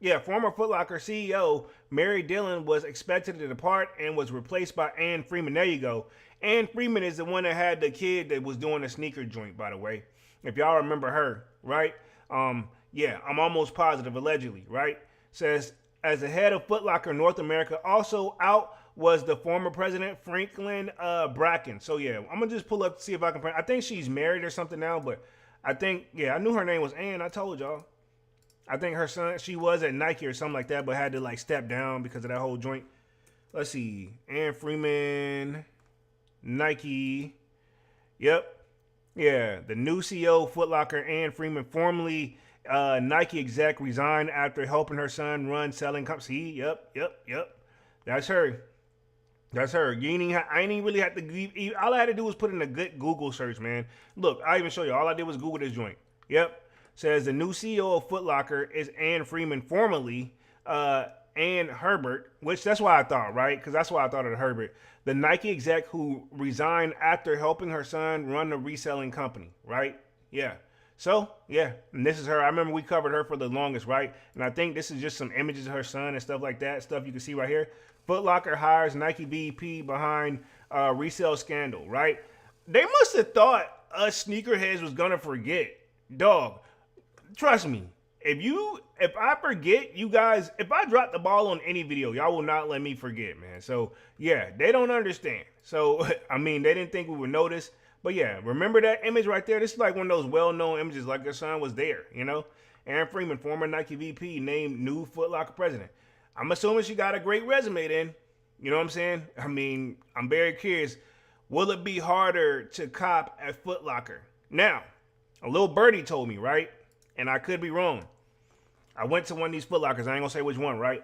CEO Mary Dillon was expected to depart and was replaced by Ann Freeman. There you go. Ann Freeman is the one that had the kid that was doing the sneaker joint, by the way. If y'all remember her, right? Yeah, I'm almost positive, allegedly, right? Says, as the head of Foot Locker North America, also out was the former president, Franklin Bracken. So, yeah, I'm going to just pull up to see if I can find. I think she's married or something now, but I knew her name was Ann. I told y'all. I think her son, she was at Nike or something like that, but had to, like, step down because of that whole joint. Let's see. Ann Freeman, Nike. Yep. Yeah, the new CEO of Foot Locker, Ann Freeman, formerly Nike exec, resigned after helping her son run selling company. Yep. That's her. I ain't even really had to. All I had to do was put in a good Google search, man. Look, I even show you. All I did was Google this joint. Yep. Says the new CEO of Foot Locker is Ann Freeman, formerly, and Herbert, which that's why I thought, right? Because that's why I thought of Herbert, the Nike exec who resigned after helping her son run the reselling company, right? Yeah. So, yeah, and this is her. I remember we covered her for the longest, right? And I think this is just some images of her son and stuff like that, stuff you can see right here. Foot Locker hires Nike VP behind resale scandal, right? They must have thought us sneakerheads was going to forget. Dog, trust me. If I forget, you guys, if I drop the ball on any video, y'all will not let me forget, man. So, yeah, they don't understand. So, I mean, they didn't think we would notice. But yeah, remember that image right there? This is like one of those well-known images, like their son was there, you know? Aaron Freeman, former Nike VP, named new Foot Locker president. I'm assuming she got a great resume then. You know what I'm saying? I mean, I'm very curious. Will it be harder to cop at Foot Locker? Now, a little birdie told me, right? And I could be wrong. I went to one of these Foot Lockers. I ain't gonna say which one, right?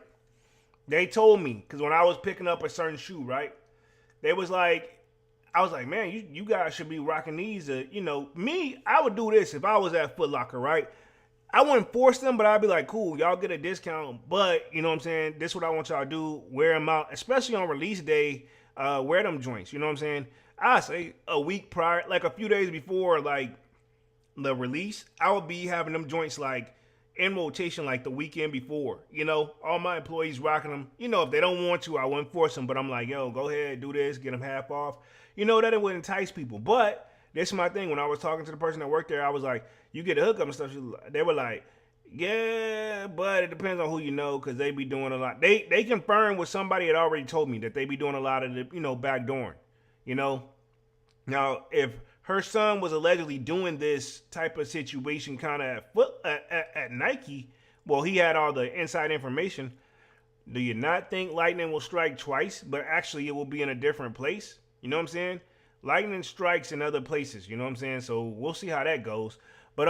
They told me, because when I was picking up a certain shoe, right? They was like, I was like, man, you guys should be rocking these. Me, I would do this if I was at Foot Locker, right? I wouldn't force them, but I'd be like, cool, y'all get a discount. But, you know what I'm saying? This is what I want y'all to do. Wear them out, especially on release day. Wear them joints, you know what I'm saying? I say a week prior, like a few days before, like, the release, I would be having them joints, like, in rotation, like, the weekend before. You know, all my employees rocking them. You know, if they don't want to, I wouldn't force them. But I'm like, yo, go ahead, do this, get them half off. You know, that it would entice people. But this is my thing. When I was talking to the person that worked there, I was like, you get a hookup and stuff. They were like, yeah, but it depends on who you know, because they be doing a lot. They confirmed with somebody that already told me that they be doing a lot of the, backdooring. You know? Now, if her son was allegedly doing this type of situation kind of at Nike, well, he had all the inside information. Do you not think lightning will strike twice, but actually it will be in a different place? You know what I'm saying? Lightning strikes in other places. You know what I'm saying? So we'll see how that goes. But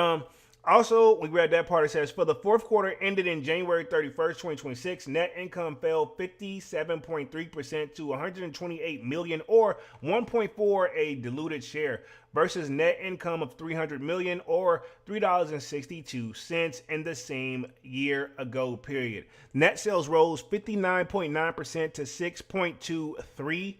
also, we read that part. It says, for the fourth quarter ended in January 31st, 2026, net income fell 57.3% to $128 million or 1.4 a diluted share versus net income of $300 million or $3.62 in the same year ago period. Net sales rose 59.9% to 6.23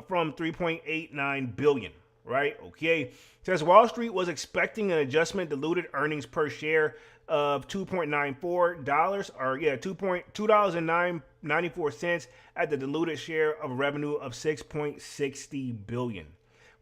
from 3.89 billion, right? Okay. It says Wall Street was expecting an adjustment diluted earnings per share of $2.94 or $2.94 at the diluted share of revenue of 6.60 billion.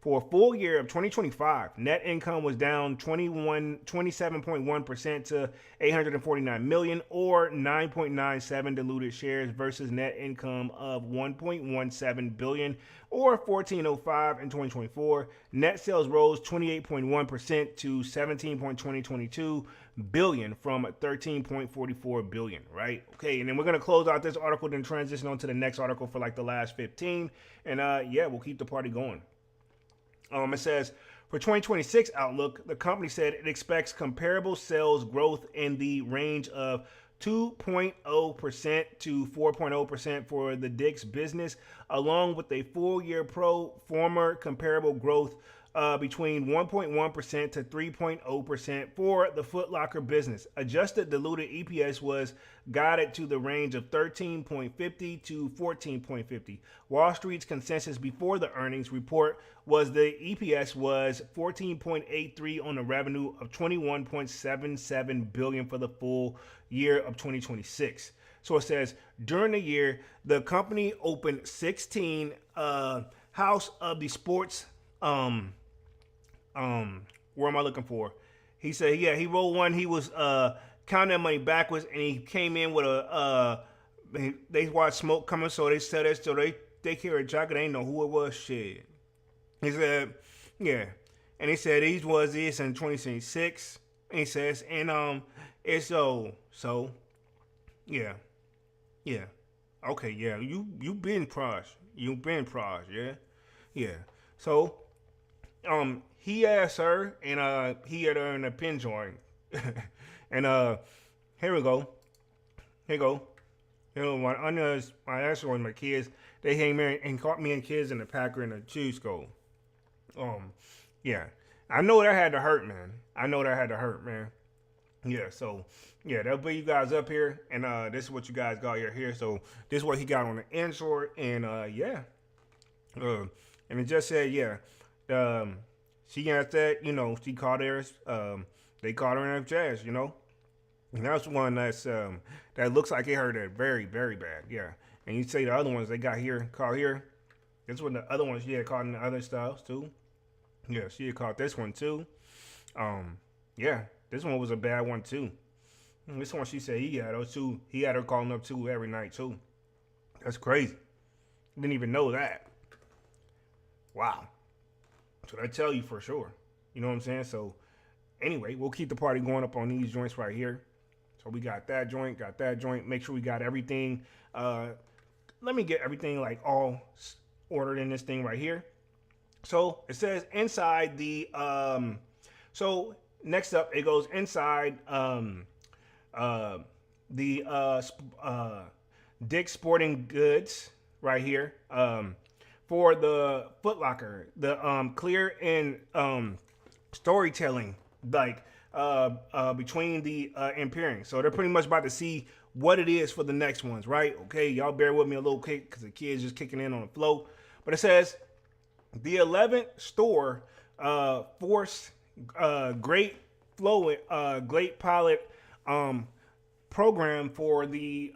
For a full year of 2025, net income was down 27.1% to 849 million or 9.97 diluted shares versus net income of 1.17 billion or 1405 in 2024. Net sales rose 28.1% to 17.2022 billion from 13.44 billion, right? Okay, and then we're going to close out this article, then transition on to the next article for like the last 15. And yeah, we'll keep the party going. It says, for 2026 outlook, the company said it expects comparable sales growth in the range of 2.0% to 4.0% for the Dick's business, along with a full-year pro forma comparable growth between 1.1% to 3.0% for the Foot Locker business. Adjusted diluted EPS was guided to the range of 13.50 to 14.50. Wall Street's consensus before the earnings report was the EPS was 14.83 on a revenue of 21.77 billion for the full year of 2026. So it says during the year, the company opened 16 House of the Sports. Where am I looking for? He said, yeah, he rolled one. He was counting that money backwards, and he came in with a. They watched smoke coming, so they said it. So they carried a jacket. They didn't know who it was. Shit. He said, yeah, and he said these was this in 2026. And he says, and it's so yeah, okay, yeah, you been Praj, yeah. So he asked her, and he had her in a pin joint, and here we go. You know, my answer was my kids. They hang me and caught me and kids in the Packer and the Chiefs goal. Yeah, I know that had to hurt, man. Yeah, so yeah, they'll bring you guys up here, and this is what you guys got here. So this is what he got on the insert, and yeah, uh, and it just said yeah, um, she got that, she called theirs, they called her in jazz, and that's one that looks like it hurt it very very bad, yeah. And you say the other ones they got here called here, this one the other ones she had caught in the other styles too, yeah, she had caught this one too, yeah, this one was a bad one too. This one she said he had those two. He had her calling up too every night too. That's crazy. Didn't even know that. Wow. So that tell you for sure. You know what I'm saying? So anyway, we'll keep the party going up on these joints right here. So we got that joint, Make sure we got everything. Let me get everything like all ordered in this thing right here. So it says inside the so next up it goes inside the Dick's Sporting Goods right here, for the Foot Locker, the clear and storytelling, like between the and so they're pretty much about to see what it is for the next ones, right? Okay, y'all bear with me a little quick because the kids just kicking in on the flow, but it says the 11th store forced great flow, great pilot program for the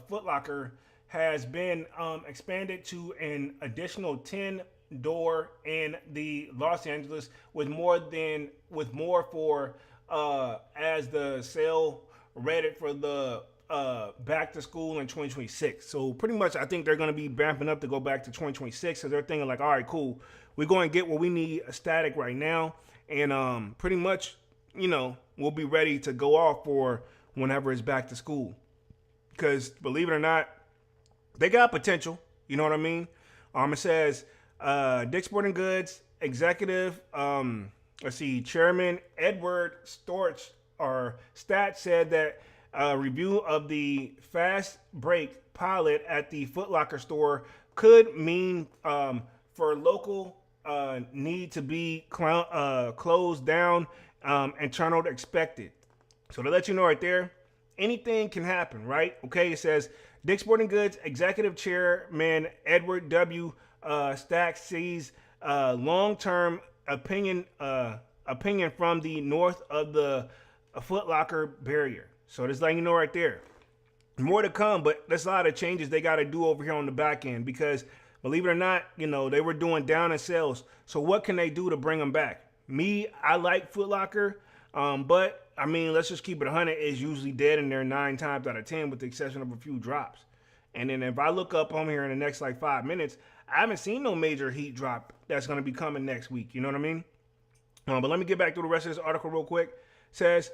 Foot Locker has been expanded to an additional 10 door in the Los Angeles, with more for as the sale ready for the back to school in 2026. So pretty much I think they're going to be vamping up to go back to 2026, so they're thinking like, all right, cool, we're going to get what we need static right now, and pretty much we'll be ready to go off for whenever it's back to school. Because believe it or not, they got potential. You know what I mean? It says Dick's Sporting Goods executive, Chairman Edward Storch or Stat said that a review of the fast break pilot at the Foot Locker store could mean for local need to be closed down and channeled expected. So to let you know right there, anything can happen, right? Okay, it says Dick's Sporting Goods Executive Chairman Edward W. Stack sees long-term opinion from the north of the Foot Locker barrier. So just letting you know right there. More to come, but there's a lot of changes they got to do over here on the back end because, believe it or not, they were doing down in sales. So what can they do to bring them back? Me, I like Foot Locker, but I mean, let's just keep it 100. It's usually dead in there 9 times out of 10, with the exception of a few drops. And then if I look up on here in the next like 5 minutes, I haven't seen no major heat drop that's going to be coming next week. You know what I mean? But let me get back to the rest of this article real quick. It says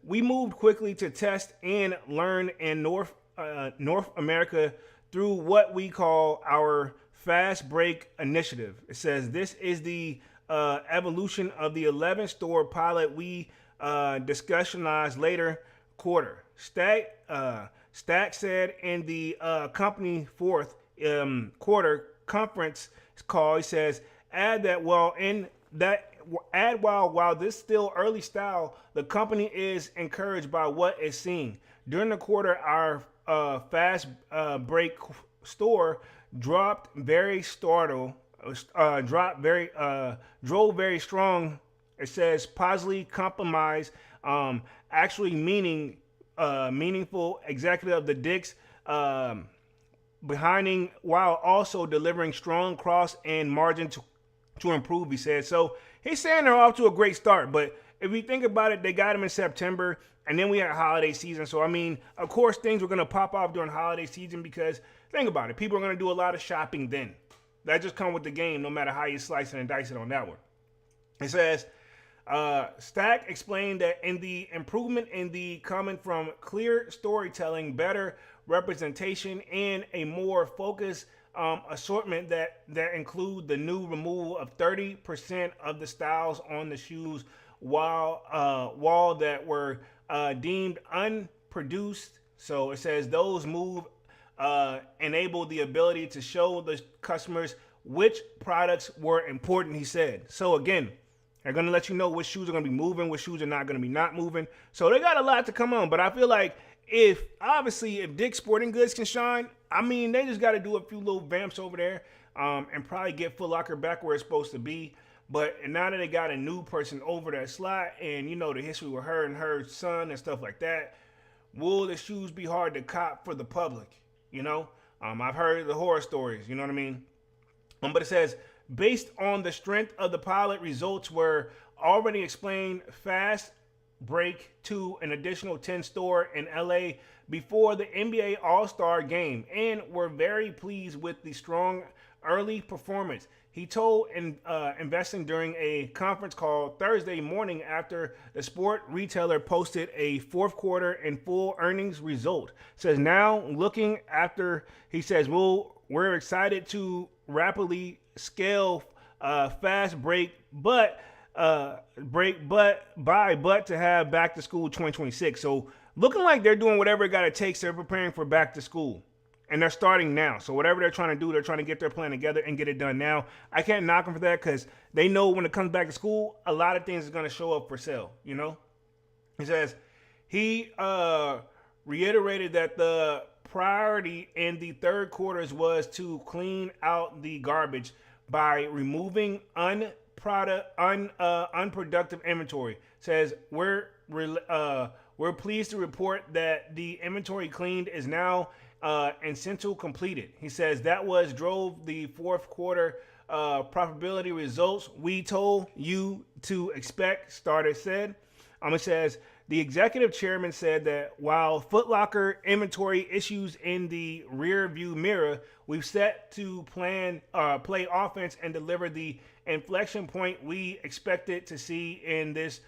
we moved quickly to test and learn in North America through what we call our Fast Break Initiative. It says this is the evolution of the 11 store pilot we discussionized later quarter. Stack said in the company fourth quarter conference call. He says while this still early style, the company is encouraged by what it's seeing. During the quarter, our fast break store drove very strong. It says positively compromise, actually meaning meaningful executive of the Dicks behind, while also delivering strong cross and margin to improve, he said. So he's saying they're off to a great start, but if you think about it, they got him in September, and then we had holiday season. So, I mean, of course, things were going to pop off during holiday season because, think about it, people are going to do a lot of shopping then. That just comes with the game, no matter how you slice it and dice it on that one. It says, Stack explained that in the improvement in the coming from clear storytelling, better representation, and a more focused assortment that include the new removal of 30% of the styles on the shoes wall that were deemed unproduced. So it says those move enable the ability to show the customers which products were important, he said. So again, They're going to let you know which shoes are going to be moving, which shoes are not going to be not moving. So they got a lot to come on. But I feel like if Dick's Sporting Goods can shine, I mean, they just got to do a few little vamps over there and probably get Foot Locker back where it's supposed to be. But now that they got a new person over that slot and, you know, the history with her and her son and stuff like that, will the shoes be hard to cop for the public? You know, I've heard the horror stories, you know what I mean? But it says, based on the strength of the pilot, results were already explained fast break to an additional 10 store in LA before the NBA All-Star game, and we're very pleased with the strong early performance. He told investing during a conference call Thursday morning after the sport retailer posted a fourth quarter and full earnings result. Says now looking after, he says, we're excited to rapidly scale fast break, but to have back to school 2026. So looking like they're doing whatever it got to take. So they're preparing for back to school. And they're starting now. So whatever they're trying to do, they're trying to get their plan together and get it done now. I can't knock them for that because they know when it comes back to school, a lot of things are going to show up for sale, you know? He says he reiterated that the priority in the third quarters was to clean out the garbage by removing unproductive inventory. Says we're pleased to report that the inventory cleaned is now essential completed. He says that drove the fourth quarter profitability results we told you to expect, Starter said. It says the executive chairman said that while Foot Locker inventory issues in the rear view mirror, we've set to play offense and deliver the inflection point we expected to see in this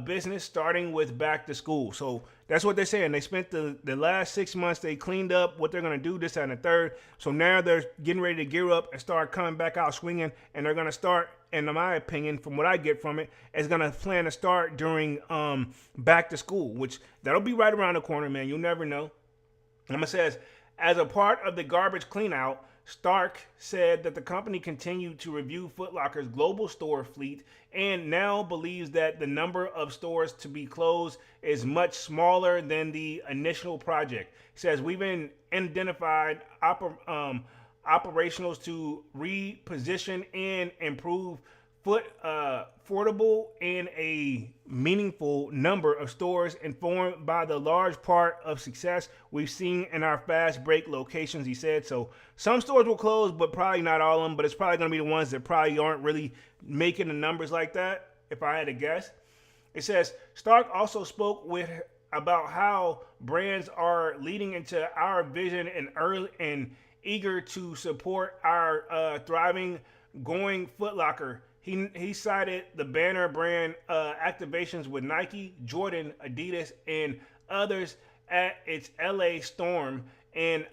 business starting with back to school. So that's what they're saying. They spent the last 6 months, they cleaned up what they're going to do, this and the third. So now they're getting ready to gear up and start coming back out swinging. And they're going to start, and in my opinion, from what I get from it, is going to plan to start during back to school, which that'll be right around the corner, man. You'll never know. It says, as a part of the garbage clean out, Stark said that the company continued to review Foot Locker's global store fleet and now believes that the number of stores to be closed is much smaller than the initial project. He says we've been identified operationals to reposition and improve affordable in a meaningful number of stores informed by the large part of success we've seen in our fast break locations, he said. So some stores will close, but probably not all of them, but it's probably going to be the ones that probably aren't really making the numbers like that, if I had to guess. It says Stark also spoke about how brands are leading into our vision and eager to support our thriving going Foot Locker. He cited the banner brand activations with Nike, Jordan, Adidas, and others at its LA Storm in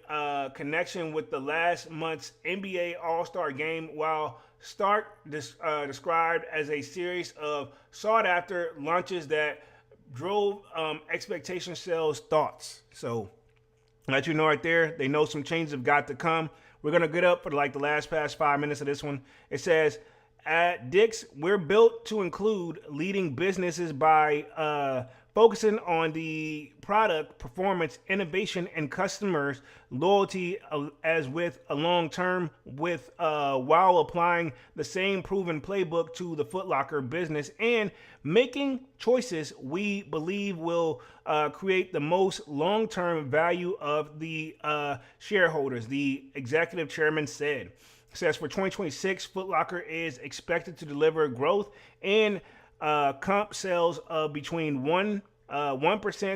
connection with the last month's NBA All-Star Game, while Stark described as a series of sought-after launches that drove expectation sales thoughts. So let you know right there, they know some changes have got to come. We're going to get up for like the past 5 minutes of this one. It says, at Dick's, we're built to include leading businesses by focusing on the product performance, innovation, and customers' loyalty as with a long term with while applying the same proven playbook to the Foot Locker business and making choices we believe will create the most long-term value of the shareholders, the executive chairman said. Says for 2026, Foot Locker is expected to deliver growth in comp sales of between 1%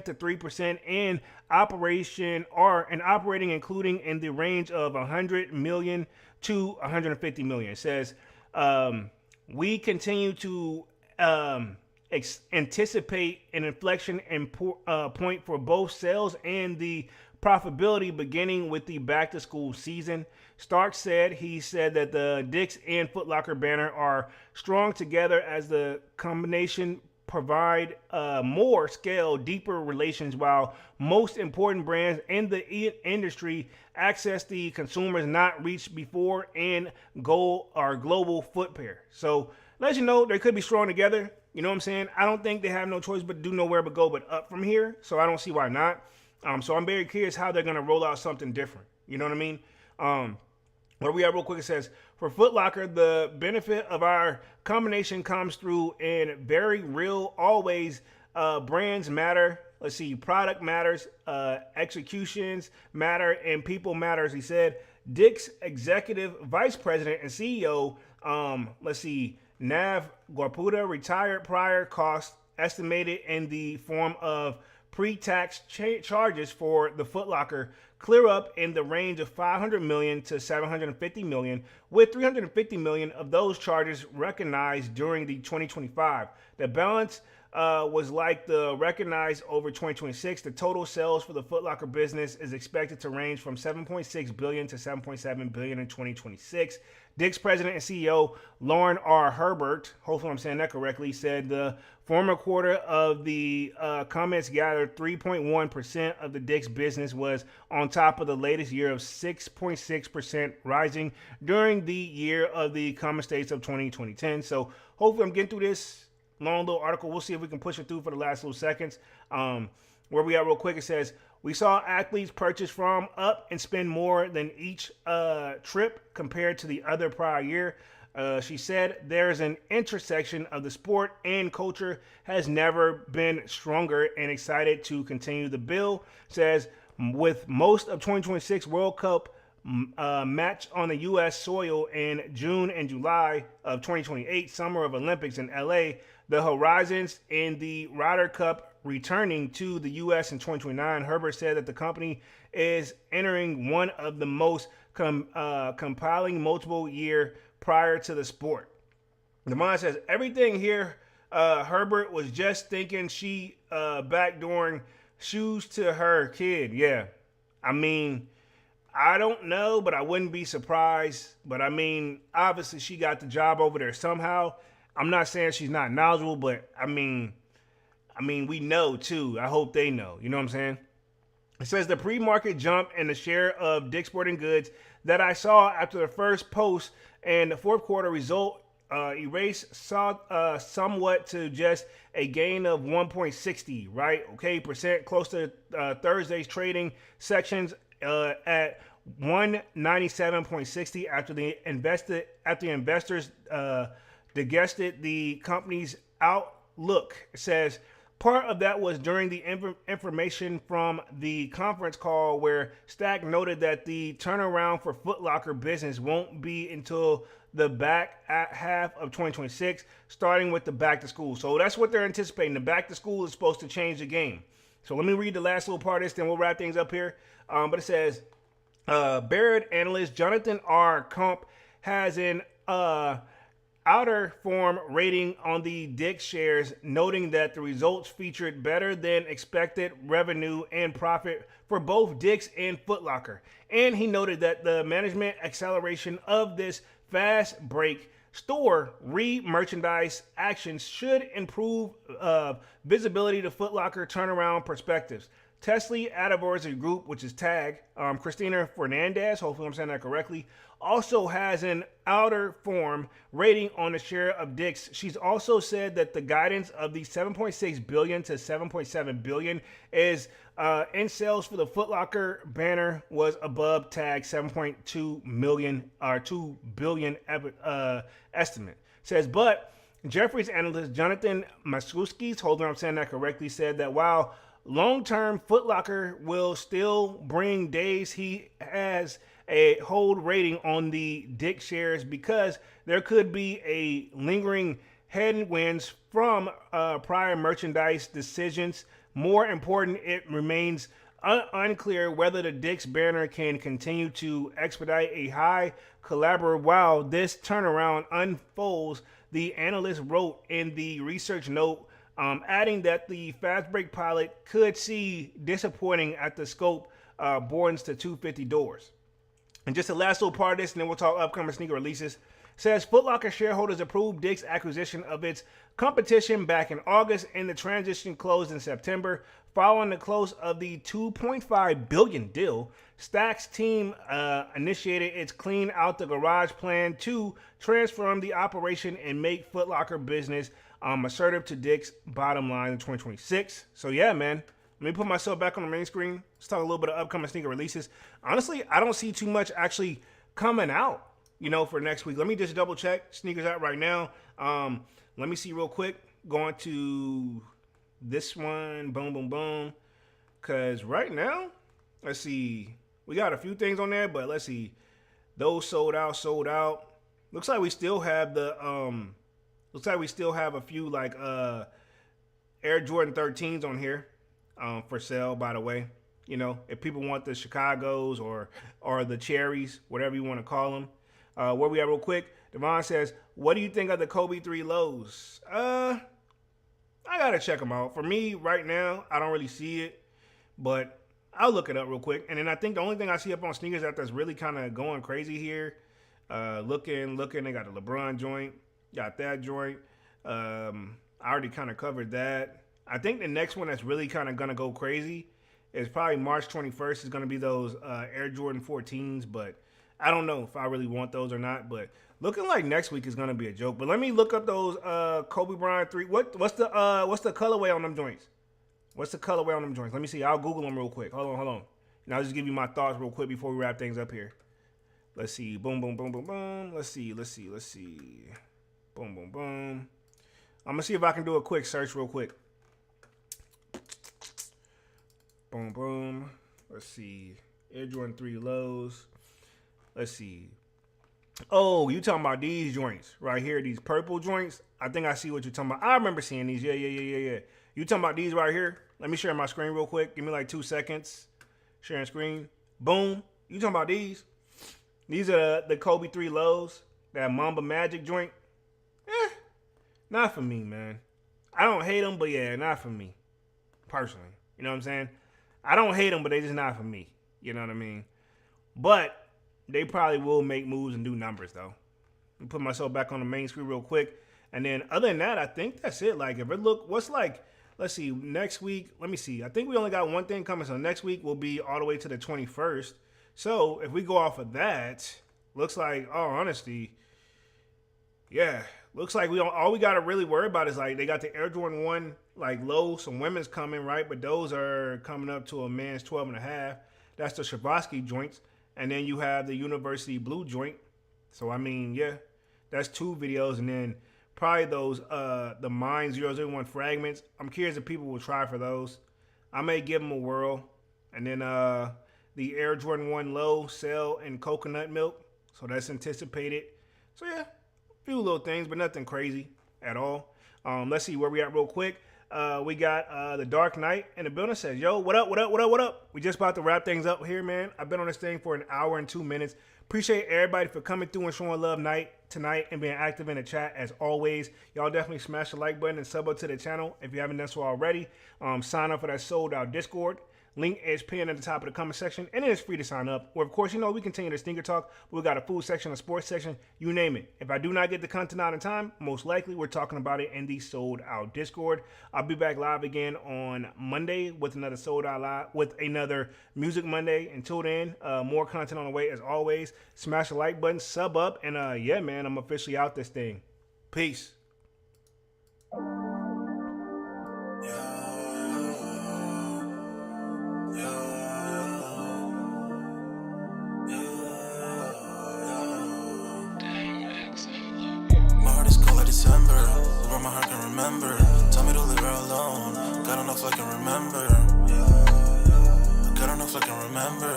to 3% and operating including in the range of 100 million to 150 million. It says we continue to anticipate an inflection point for both sales and the profitability beginning with the back to school season. Stark said that the Dick's and Foot Locker banner are strong together as the combination provide more scale, deeper relations, while most important brands in the industry access the consumers not reached before and go our global footprint. So let you know they could be strong together. You know what I'm saying? I don't think they have no choice but to do nowhere but go but up from here. So I don't see why not. So I'm very curious how they're going to roll out something different. You know what I mean? Where we are real quick, it says, for Foot Locker, the benefit of our combination comes through in very real, always. Brands matter. Let's see, product matters, executions matter, and people matters. He said, Dick's executive vice president and CEO, let's see, Nav Guapuda, retired prior costs estimated in the form of pre-tax charges for the Foot Locker clear up in the range of $500 million to $750 million, with $350 million of those charges recognized during the 2025. The balance was like the recognized over 2026. The total sales for the Foot Locker business is expected to range from $7.6 billion to $7.7 billion in 2026. Dick's president and CEO Lauren R. Herbert, hopefully I'm saying that correctly, said the former quarter of the comments gathered 3.1% of the Dick's business was on top of the latest year of 6.6% rising during the year of the common states of 2010. So hopefully I'm getting through this long little article. We'll see if we can push it through for the last little seconds. Where we are real quick, it says, we saw athletes purchase from up and spend more than each trip compared to the other prior year. She said there's an intersection of the sport and culture has never been stronger and excited to continue the bill. Says with most of 2026 World Cup match on the U.S. soil in June and July of 2028, summer of Olympics in L.A., the horizons in the Ryder Cup returning to the U.S. in 2029. Herbert said that the company is entering one of the most compelling multiple year prior to the sport. Devon says everything here. Herbert was just thinking she backdooring shoes to her kid. Yeah, I mean, I don't know, but I wouldn't be surprised. But I mean, obviously she got the job over there somehow. I'm not saying she's not knowledgeable, but I mean, we know too. I hope they know. You know what I'm saying? It says the pre-market jump in the share of Dick's Sporting Goods that I saw after the first post and the fourth quarter result erased somewhat to just a gain of 1.60, right? Okay, percent close to Thursday's trading sections at 197.60 after the investors digested the company's outlook. It says part of that was during the information from the conference call where Stack noted that the turnaround for Foot Locker business won't be until the back half of 2026, starting with the back to school. So that's what they're anticipating. The back to school is supposed to change the game. So let me read the last little part of this, then we'll wrap things up here. But it says, Barrett analyst Jonathan R. Kump has an outer form rating on the Dick's shares, noting that the results featured better than expected revenue and profit for both Dick's and Foot Locker. And he noted that the management acceleration of this fast break store re-merchandise actions should improve visibility to Foot Locker turnaround perspectives. Tesla Advisory Group, which is TAG, Christina Fernandez, hopefully I'm saying that correctly, also has an outer form rating on the share of Dick's. She's also said that the guidance of the $7.6 billion to $7.7 billion is in sales for the Foot Locker banner was above TAG 7.2 million or 2 billion estimate. Says, but Jefferies analyst Jonathan Masuski, hopefully I'm saying that correctly, said that while long-term Foot Locker will still bring days, he has a hold rating on the Dick shares because there could be a lingering headwinds from prior merchandise decisions. More important, it remains unclear whether the Dick's banner can continue to expedite a high collaborator while this turnaround unfolds, the analyst wrote in the research note, adding that the fast break pilot could see disappointing at the scope broadens to 250 doors. And just the last little part of this, and then we'll talk upcoming sneaker releases. says Foot Locker shareholders approved Dick's acquisition of its competition back in August, and the transition closed in September. Following the close of the $2.5 billion deal, STOCKX team initiated its clean out the garage plan to transform the operation and make Foot Locker business assertive to Dick's bottom line in 2026. So yeah, man. Let me put myself back on the main screen. Let's talk a little bit of upcoming sneaker releases. Honestly, I don't see too much actually coming out, for next week. Let me just double check sneakers out right now. Let me see real quick. Going to this one, boom, boom, boom. Because right now, let's see. We got a few things on there, but let's see. Those sold out. Looks like we still have a few like Air Jordan 13s on here for sale, by the way. If people want the Chicago's or the Cherries, whatever you want to call them. Where we at real quick, Devon says, what do you think of the Kobe 3 lows? I got to check them out. For me, right now, I don't really see it, but I'll look it up real quick. And then I think the only thing I see up on sneakers that's really kind of going crazy here, looking, they got the LeBron joint, got that joint. I already kind of covered that. I think the next one that's really kind of going to go crazy is probably March 21st is going to be those Air Jordan 14s, but I don't know if I really want those or not, but looking like next week is going to be a joke. But let me look up those Kobe Bryant 3. What's the colorway on them joints? What's the colorway on them joints? Let me see. I'll Google them real quick. Hold on. And I'll just give you my thoughts real quick before we wrap things up here. Let's see. Boom, boom, boom, boom, boom. Let's see. Boom, boom, boom. I'm going to see if I can do a quick search real quick. Boom, boom. Let's see. Air Jordan 3 lows. Let's see. Oh, you talking about these joints right here, these purple joints? I think I see what you're talking about. I remember seeing these. Yeah. You talking about these right here? Let me share my screen real quick. Give me like 2 seconds. Sharing screen. Boom. You talking about these? These are the Kobe 3 lows. That Mamba Magic joint. Not for me, man. I don't hate them, but yeah, not for me. Personally. You know what I'm saying? I don't hate them, but they just not for me. You know what I mean? But they probably will make moves and do numbers, though. Let me put myself back on the main screen real quick. And then other than that, I think that's it. Like, if it look, what's like, let's see, next week, let me see. I think we only got one thing coming. So next week will be all the way to the 21st. So if we go off of that, looks like, oh, honestly, yeah, looks like all we got to really worry about is like they got the Air Jordan 1 like low, some women's coming, right? But those are coming up to a man's 12.5. That's the Swarovski joints. And then you have the University Blue joint. So, I mean, yeah, that's 2 videos. And then probably those, the Mine 001 fragments. I'm curious if people will try for those. I may give them a whirl. And then the Air Jordan 1 low, sell in coconut milk. So that's anticipated. So, yeah, a few little things, but nothing crazy at all. Let's see where we at real quick. We got the Dark Knight in the building. Says, yo, what up? We just about to wrap things up here, man. I've been on this thing for an hour and 2 minutes. Appreciate everybody for coming through and showing love tonight and being active in the chat as always. Y'all definitely smash the like button and sub up to the channel if you haven't done so already. Sign up for that sold out Discord. Link is pinned at the top of the comment section, and it is free to sign up. Where, of course, we continue the sneaker talk. We got a food section, a sports section, you name it. If I do not get the content out in time, most likely we're talking about it in the sold out Discord. I'll be back live again on Monday with another sold out live, with another Music Monday. Until then, more content on the way as always. Smash the like button, sub up, and yeah, man, I'm officially out this thing. Peace. My heart can remember. Tell me to leave her alone. Got enough I can remember. Got enough I can remember.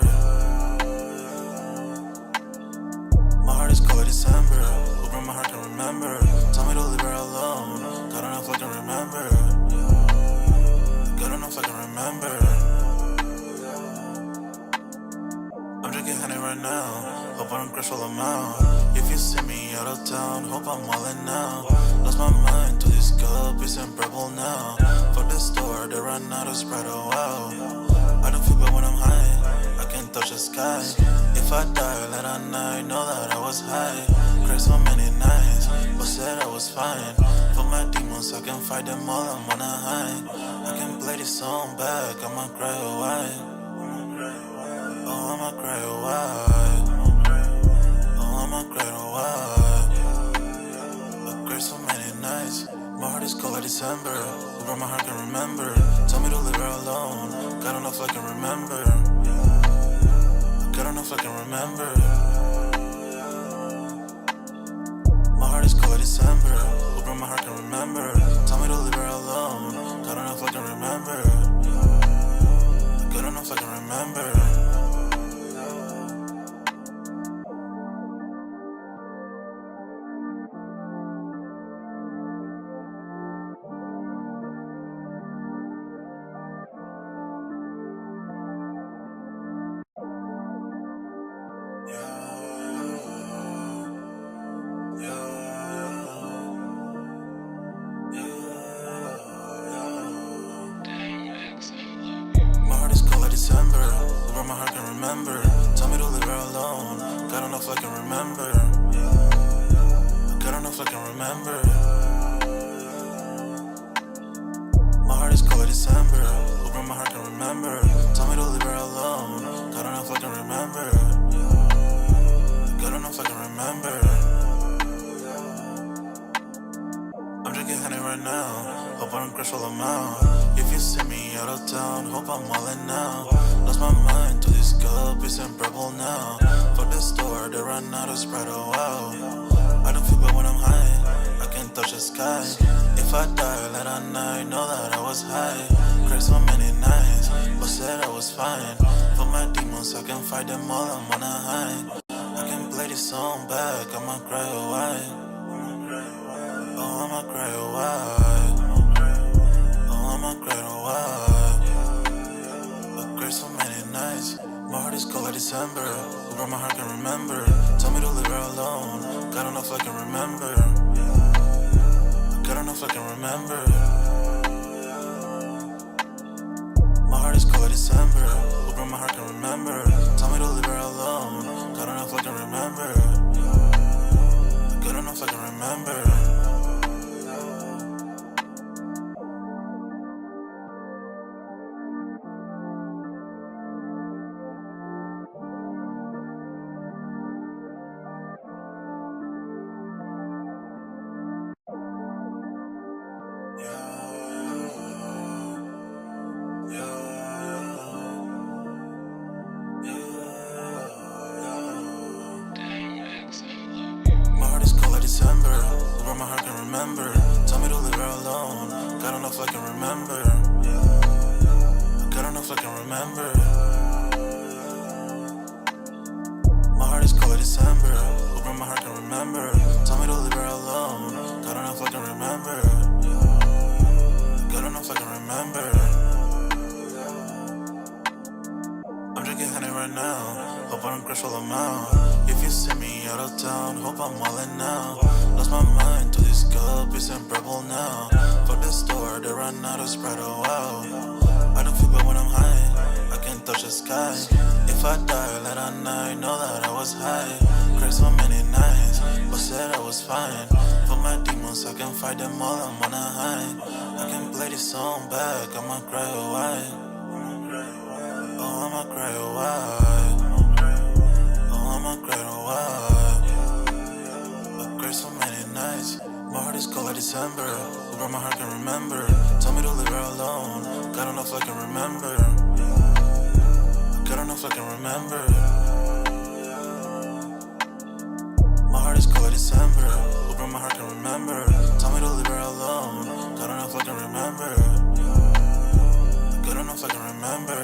My heart is cold like December. Over my heart can remember. Tell me to leave her alone. Got enough I can remember. Got enough I can remember. I'm drinking honey right now. Hope I don't crash all amount. If you see me out of town, hope I'm wildin' now. Lost my mind to this cup, it's unbearable now. Fuck the store, they run out of Sprite, oh wow. I don't feel bad when I'm high, I can't touch the sky. If If I die late at night, know that I was high. Cried so many nights, but said I was fine. For my demons, I can fight them all, I'm on a high. I can play this song back, I'ma cry a while. Oh, I'ma cry a while. Oh, I'ma cry a while. I cried so many nights. My heart is cold like December. Where my heart can remember. Tell me to leave her alone. God don't know if I can remember. God don't know if I can remember. My heart is cold like December. Where my heart can remember. Tell me to leave her alone. God don't know if I can remember. God don't know if I can remember. December, where my heart can remember. Tell me to leave her alone. God don't know if I can remember. God don't know if I can remember. My heart is cold like December, where my heart can remember. Tell me to leave her alone. God don't know if I can remember. God don't know if I can remember. I'm drinking honey right now. Hope I don't crush all them out. If you see me out of town, hope I'm wildin' now. Lost my mind to this cup, it's unbearable now. Fuck the store, they run out of Sprite, oh wow. I don't feel bad when I'm high, I can't touch the sky. If I die late at night, know that I was high. Cried so many nights, but said I was fine. For my demons, I can fight them all, I'm on a high. I can play this song back, I'ma cry a while. Oh, I'ma cry a while. Oh, I'ma cry a while. I cried so many nights. My heart is cold like December. Where my heart can remember. Tell me to leave her alone. God don't know if I can remember. God don't know if I can remember. My heart is cold like December. Where my heart can remember. Tell me to leave her alone. God don't know if I can remember. God don't know if I can remember. December, where my heart can remember. Tell me to leave her alone. God don't know if I can remember. God don't know if I can remember. My heart is cold like December, where my heart can remember. Tell me to leave her alone. God don't know if I can remember. God don't know if I can remember. I'm drinking honey right now. Hope I don't crush all them out. If you see me out of town, hope I'm wildin' now. Lost my mind to this cup, it's unbearable now. Fuck the store, they run out of Sprite, oh wow. I don't feel bad when I'm high, I can't touch the sky. If I die late at night, know that I was high. Cried so many nights, but said I was fine. For my demons, I can fight them all, I'm on a high. I can play this song back, I'ma cry a while. Oh, I'ma cry a while. Oh, I'ma cry a while. I cried so many nights. My heart is cold like December. Where my heart can remember. Tell me to leave her alone. God don't know if I can remember. God don't know if I can remember. My heart is cold like December. Where my heart can remember. Tell me to leave her alone. God don't know if I can remember. God don't know if I can remember.